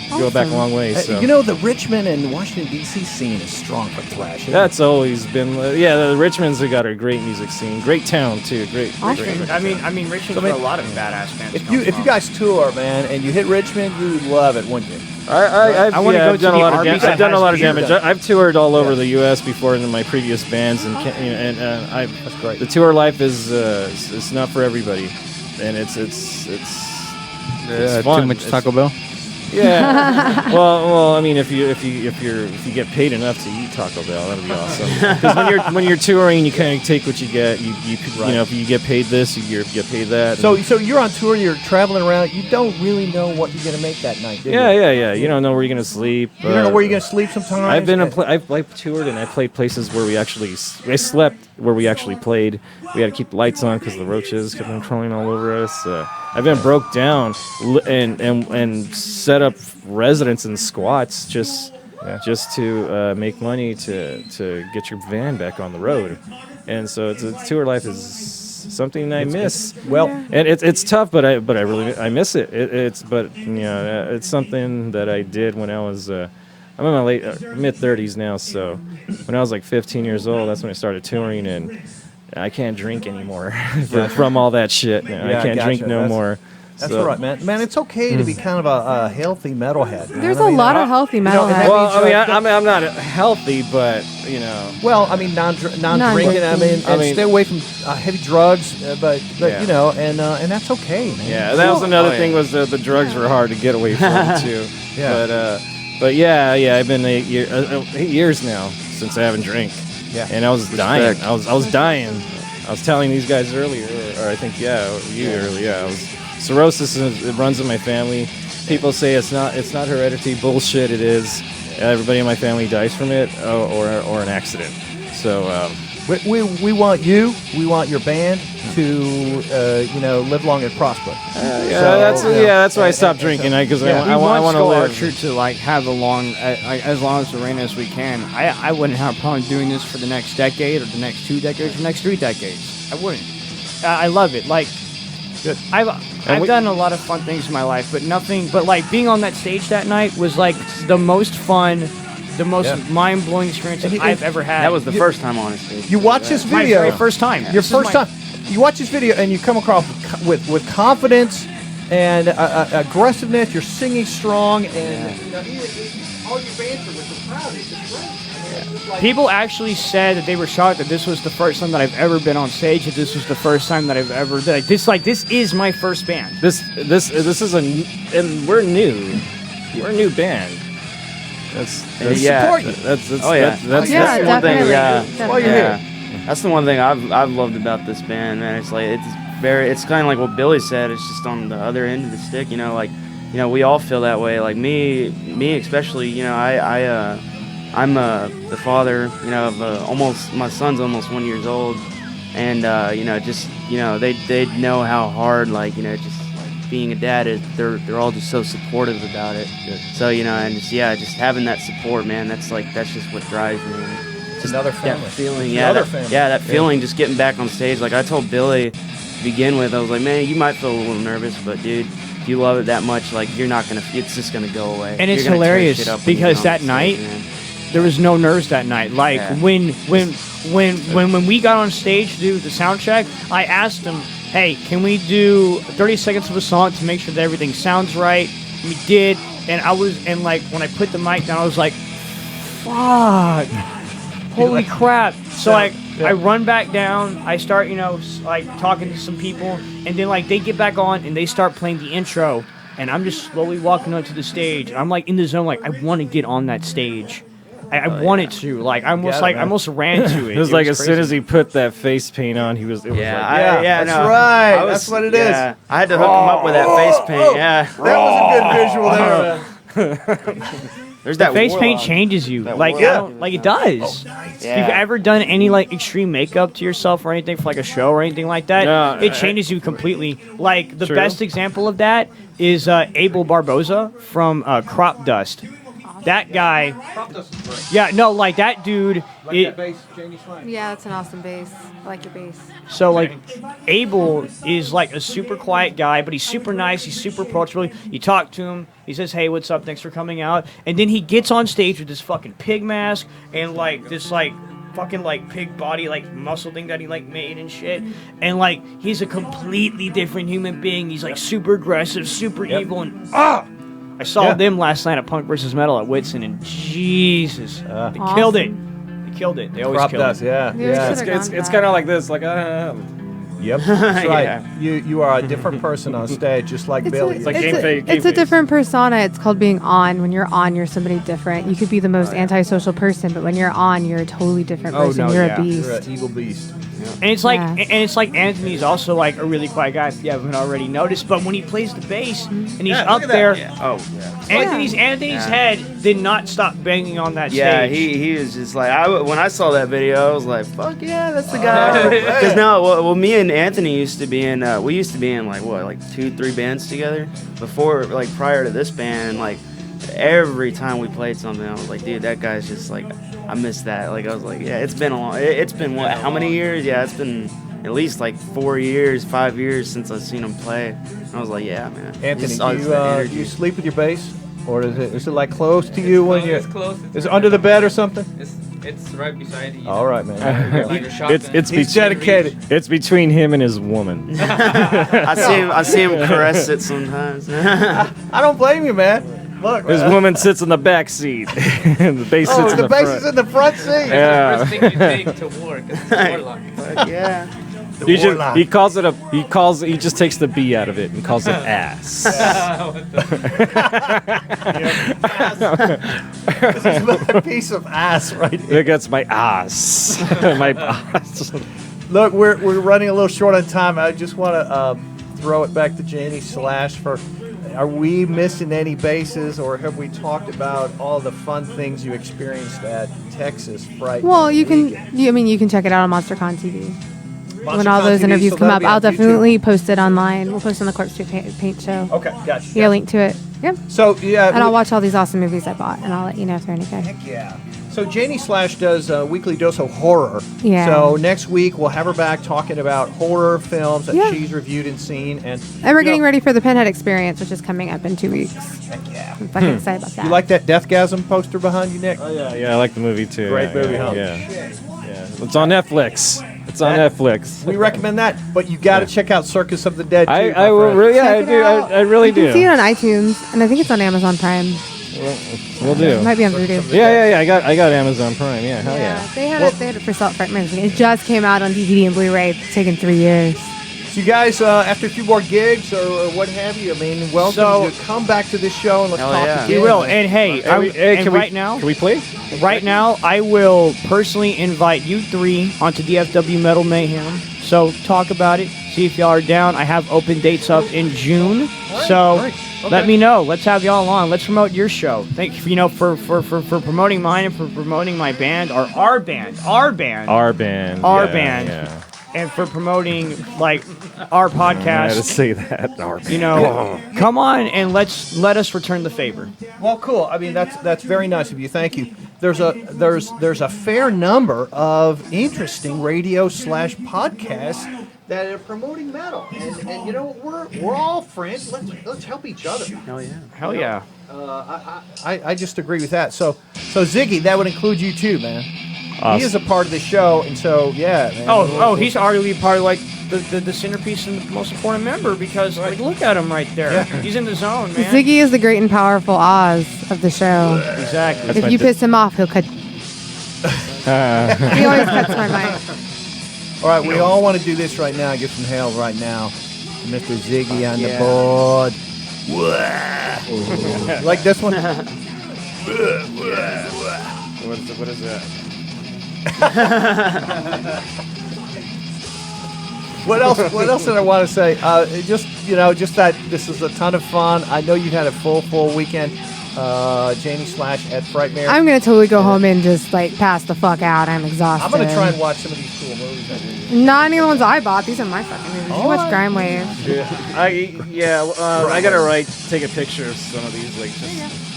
Go back a long way. So. The Richmond and Washington, D.C. scene is strong for thrash. That's always been, the Richmond's have got a great music scene. Great town, too. Great. I mean, Richmond's got a lot of badass bands. If you guys tour, man, and you hit Richmond, you would love it, wouldn't you? I've done a lot of damage. I've toured all over the U.S. before in my previous bands, and that's great. The tour life is it's not for everybody, and it's fun. Too much Taco Bell. Yeah. well, I mean, if you get paid enough to eat Taco Bell, that'll be awesome. Because when you're touring, you kind of take what you get. You know, if you get paid this, you get paid that. So you're on tour. You're traveling around. You don't really know what you're gonna make that night, do you? Yeah. You don't know where you're gonna sleep. You don't know where you're gonna sleep sometimes. I've toured and I played places where I slept where we actually played. We had to keep the lights on because the roaches kept on crawling all over us. I've been broke down and set up residence in squats just to make money to get your van back on the road, and so tour life is something I miss. And it's tough, but I really miss it. It's something that I did when I was. I'm in my mid-30s now, so when I was like 15 years old, that's when I started touring, and I can't drink anymore from all that shit. I can't drink no more. That's all right, man. Man, it's okay to be kind of a healthy metalhead. Man. There's a lot of healthy metalheads. I'm not healthy, but Well, I mean, non-drinking. Stay away from heavy drugs. But and that's okay, man. Yeah, that was another thing was the drugs were hard to get away from too. But I've been 8 years now since I haven't drank. Yeah, and I was dying. I was dying. I was telling these guys earlier, or I think earlier. Cirrhosis it runs in my family. People say it's not heredity. Bullshit. It is. Everybody in my family dies from it or an accident. So we want you. We want your band to live long and prosper. That's why I stopped drinking. Because I want to live. Archer to have a long, as long as the reign as we can. I wouldn't have a problem doing this for the next decade or the next 2 decades or the next 3 decades. I wouldn't. I love it. Good. I've done a lot of fun things in my life, but being on that stage that night was the most fun, the most mind-blowing experience I've ever had. That was the first time on stage. You watch this video. My very first time. Your first time. You watch this video and you come across with confidence and aggressiveness. You're singing strong, and all your banter with the crowd is just great. People actually said that they were shocked that this was the first time that I've ever been on stage. That this was the first time that I've ever this is my first band. This is and we're new. We're a new band. That's support you. That's one thing. While you're here. That's the one thing I've loved about this band, man. It's kind of like what Billy said. It's just on the other end of the stick. We all feel that way. Like me especially. I'm the father, of my son's almost 1 year old, and they know how hard just being a dad is. They're all just so supportive about it. So just having that support, man. That's just what drives me. Just another family. That feeling, that feeling. Just getting back on stage. Like I told Billy to begin with, I was like, man, you might feel a little nervous, but dude, if you love it that much, you're not gonna. It's just gonna go away. And it's hilarious because that night. There was no nerves that night. When we got on stage to do the sound check, I asked them, "Hey, can we do 30 seconds of a song to make sure that everything sounds right?" We did, and when I put the mic down, I was like, "Fuck, holy crap!" So I run back down. I start, talking to some people, and then they get back on and they start playing the intro, and I'm just slowly walking onto the stage. I'm in the zone, I want to get on that stage. I wanted to, I almost ran to it. It was as soon as he put that face paint on, that's right. That's what it is. I had to hook him up with that face paint. Yeah, that was a good visual there. There's the that face paint warlock. changes you. That Like, warlock. like it does. Oh, nice. If you've ever done any like extreme makeup to yourself or anything for like a show or anything like that, it changes you completely. Like the best example of that is Abel Barboza from Crop Dust. That guy. Yeah, no, like that dude. That bass, JANIE SLASH? Yeah, that's an awesome bass. I like your bass. So like, Abel is like a super quiet guy, but he's super nice. He's super approachable. You talk to him. He says, "Hey, what's up? Thanks for coming out." And then he gets on stage with this fucking pig mask and like this like fucking like pig body like muscle thing that he like made and shit. And like he's a completely different human being. He's like super aggressive, super evil, and I saw them last night at Punk vs. Metal at Whitson, and Jesus, they killed it. They killed it. They always kill it. Yeah. It's kind of like this. Like, Yep, that's right. You are a different person on stage, just like Billy. It's a different persona. It's called being on. When you're on, you're somebody different. You could be the most antisocial person, but when you're on, you're a totally different person. You're a beast. You're an evil beast. And it's like, and it's like Anthony's also like a really quiet guy. If you haven't already noticed, but when he plays the bass and he's up there, Anthony's head did not stop banging on that stage. Yeah, he was just like, when I saw that video, I was like, fuck yeah, that's the guy. Because well, me and Anthony used to be in, we used to be in like 2-3 bands together before, like prior to this band. And like every time we played something, I was like, dude, that guy's just like, I miss that. Like I was like, yeah, it's been what, how many years? Yeah, it's been at least like 4 years, 5 years since I've seen him play. And I was like, yeah, man. Anthony, do you sleep with your bass, or is it like close to you when you're? It's close. Is it under the bed or something? It's right beside you. All right, man. Like a shotgun. He's dedicated. It's between him and his woman. I see him caress it sometimes. I don't blame you, man. Look, his woman sits in the back seat, and the bass sits in the front. The bass is in the front seat. Yeah. That's the first thing you take to work. It's a warlock. Yeah. He calls it he just takes the B out of it and calls it ass. This is a piece of ass right here. Look, that's my ass. My ass. Look, we're running a little short on time. I just want to throw it back to JANIE SLASH for. Are we missing any bases, or have we talked about all the fun things you experienced at Texas Fright? Well, you can check it out on MonsterCon TV. When all those TV, interviews so come up, that'll I'll be on definitely post it online. We'll post it on the Corpse Paint show. Okay, gotcha. Yeah, link to it. Yeah. So yeah, and I'll watch all these awesome movies I bought, and I'll let you know if they're any good. Heck yeah. So JANIE SLASH does a weekly dose of horror. Yeah. So next week we'll have her back talking about horror films that she's reviewed and seen, and we're getting ready for the Pinhead Experience, which is coming up in 2 weeks. Heck yeah. I'm fucking excited about that. You like that Deathgasm poster behind you, Nick? Oh yeah, I like the movie too. Great movie, huh? Yeah. It's on Netflix. It's on Netflix. We recommend that, but you got to check out Circus of the Dead. Too, I will really. Yeah, I do. I really do. You can see it on iTunes, and I think it's on Amazon Prime. We'll do. It might be on Voodoo. Yeah. I got Amazon Prime. Yeah, hell yeah. They had it for Salt Fright Magazine. It just came out on DVD and Blu-ray. It's taken 3 years. So you guys, after a few more gigs or what have you, I mean, welcome to come back to this show and let's talk again. We will. And hey, can we play? Right now, I will personally invite you 3 onto DFW Metal Mayhem. So talk about it. See if y'all are down. I have open dates up in June. Let me know. Let's have y'all on. Let's promote your show. Thank you, for promoting mine and for promoting my band, or our band. Yeah. And for promoting like our podcast. I had to say that. Come on and let us return the favor. Well, cool. I mean, that's very nice of you. Thank you. There's a fair number of interesting radio/podcasts that are promoting metal, and we're all friends. Let's help each other. Hell yeah. I just agree with that. So Ziggy, that would include you too, man. Awesome. He is a part of the show, and so yeah. Man, he's arguably part of like the centerpiece and the most important member, because like look at him right there. Yeah. He's in the zone, man. Ziggy is the great and powerful Oz of the show. Exactly. If you piss him off, he'll cut. He always cuts my mic. All right, we all want to do this right now. Give some hail right now, Mr. Ziggy on the board. Like this one. What is that? What else did I want to say? Just that this is a ton of fun. I know you had a full weekend. Janie Slash at Frightmare. I'm gonna totally go home and just like pass the fuck out. I'm exhausted. I'm gonna try and watch some of these cool movies. Not any of the ones I bought. These are my fucking movies. You watch Grime Wave. I gotta take a picture of some of these, like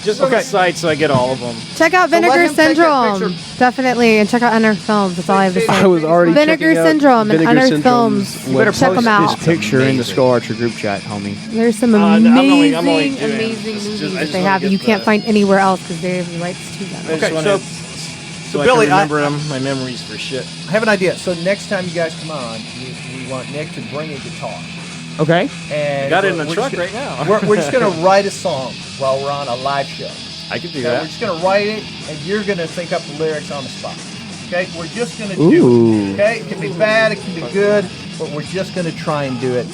just on the site so I get all of them. Check out Vinegar Syndrome, definitely, and check out Unearthed Films. That's all I have to say. I was already Vinegar Syndrome and Unearthed Films. You better check them out. this picture in the Skull Archer group chat, homie. There's some amazing movies that they have that you can't find anywhere else because they have the rights to them. Okay, so Billy, I remember my memories for shit. I have an idea. So next time you guys come on, we want Nick to bring a guitar. Okay. And got it in the truck right now. We're just going to write a song while we're on a live show. I could do that. We're just going to write it, and you're going to think up the lyrics on the spot. Okay? We're just going to do it. Okay? It can be bad, it can be good, but we're just going to try and do it.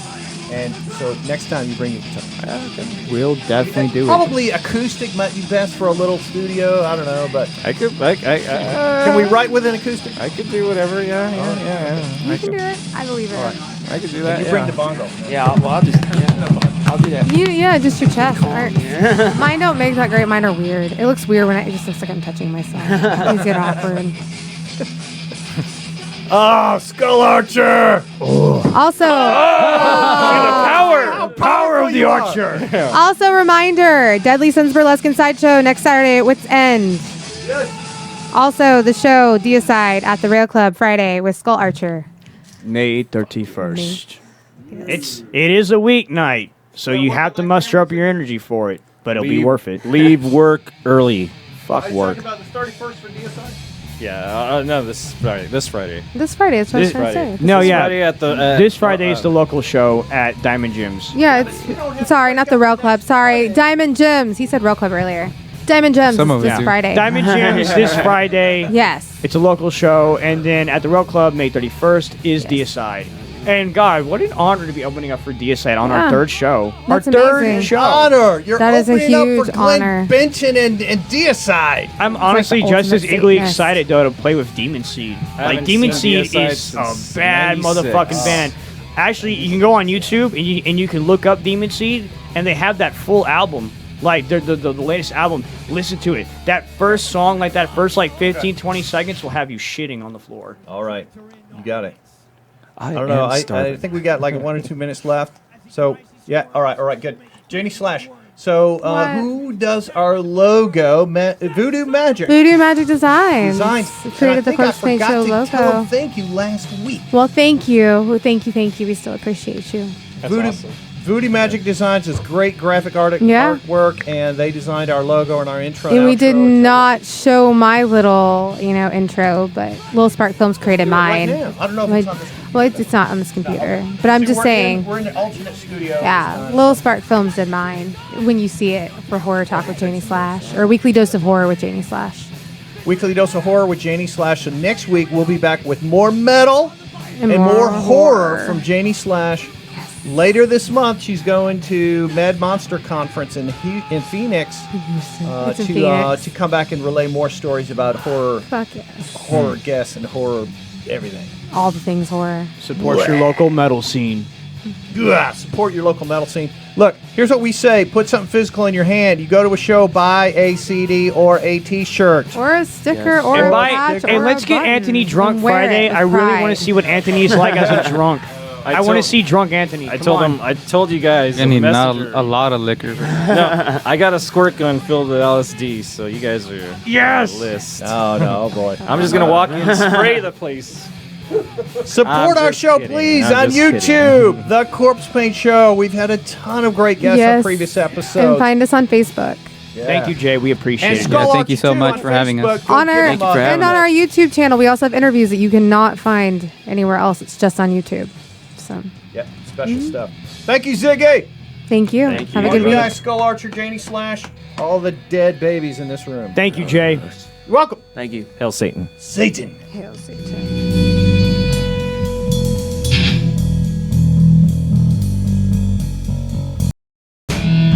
And so next time you bring your guitar. Okay. We'll definitely do it. Probably acoustic might be best for a little studio. I don't know, but can we write with an acoustic? I could do whatever. Yeah. You can do it. I believe it. Right. I could do that. You bring the bongo. Yeah, I'll just I'll do that. Just your chest. Mine don't make that great. Mine are weird. It looks weird when it just looks like I'm touching myself. Things get awkward. Oh, Skull Archer! Also, the power of the Archer. Also, reminder: Deadly Sins Burlesque and Sideshow next Saturday at Wits End. Also, the show Deicide at the Rail Club Friday with Skull Archer. May 31st. It is a weeknight, so you have to muster up your energy for it, but it'll be worth it. Leave work early. Fuck work. About the 31st for DSI? Yeah, no, this Friday. This Friday, that's what I was trying to say. No, yeah. Friday at the, this Friday is the local show at Diamond Gyms. Yeah, it's sorry, not the Rail Club. Sorry, Diamond Gyms. He said Rail Club earlier. Diamond Gyms this Friday. Diamond Gyms this Friday. Yes. It's a local show, and then at the Rail Club, May 31st is Deicide. And God, what an honor to be opening up for Deicide on our third show. That's our third amazing. show. Honor. You're that is a opening up huge for Glenn honor. Benton and Deicide. I'm honestly like just as ultimate eagerly Satanist. excited though to play with Demon Seed. Like Demon Seed is a bad 96. motherfucking band. Actually, you can go on YouTube and you can look up Demon Seed, and they have that full album. Like the latest album, listen to it. That first song, like that first 15, 20 seconds will have you shitting on the floor. All right. You got it. I don't know. I think we got like 1 or 2 minutes left. So, yeah. All right. Good. Janie Slash. So, who does our logo? Voodoo Magic. Voodoo Magic Designs. Created the Corpse Paint Show logo. Tell them thank you last week. Well, thank you. Thank you. We still appreciate you. That's awesome. Voodoo Magic Designs is great graphic artwork, and they designed our logo and our intro. And we did not show my little, intro, but Little Spark Films created mine. Right now. I don't know if it's on this. Well, it's not on this computer, but I'm just saying. We're in the alternate studio. Yeah, Little Spark Films did mine. When you see it for Horror Talk with Janie Slash, or Weekly Dose of Horror with Janie Slash. Weekly Dose of Horror with Janie Slash. So next week we'll be back with more metal and more horror from Janie Slash. Later this month, she's going to Mad Monster Conference in Phoenix to come back and relay more stories about horror, horror guests, and horror everything. All the things horror. Support your local metal scene. Support your local metal scene. Look, here's what we say. Put something physical in your hand. You go to a show, buy a CD or a T-shirt. Or a sticker or a patch and let's get Anthony drunk Friday. I really want to see what Anthony's like as a drunk. I want to see drunk Anthony. I told you guys. I need not a lot of liquor. No, I got a squirt gun filled with LSD, so you guys are on the list. Oh boy. I'm just gonna walk in and spray the place. Support our show, please, on YouTube. The Corpse Paint Show. We've had a ton of great guests on previous episodes. And find us on Facebook. Yeah. Thank you, Jay. We appreciate it. Thank you so much for having us. On our YouTube channel, we also have interviews that you cannot find anywhere else. It's just on YouTube. So. Yep, special stuff. Thank you, Ziggy. Thank you. Have a good week. Guys, Skull Archer, Janie Slash, all the dead babies in this room. Thank you, Jay. You're welcome. Thank you. Hail Satan. Satan. Hail Satan.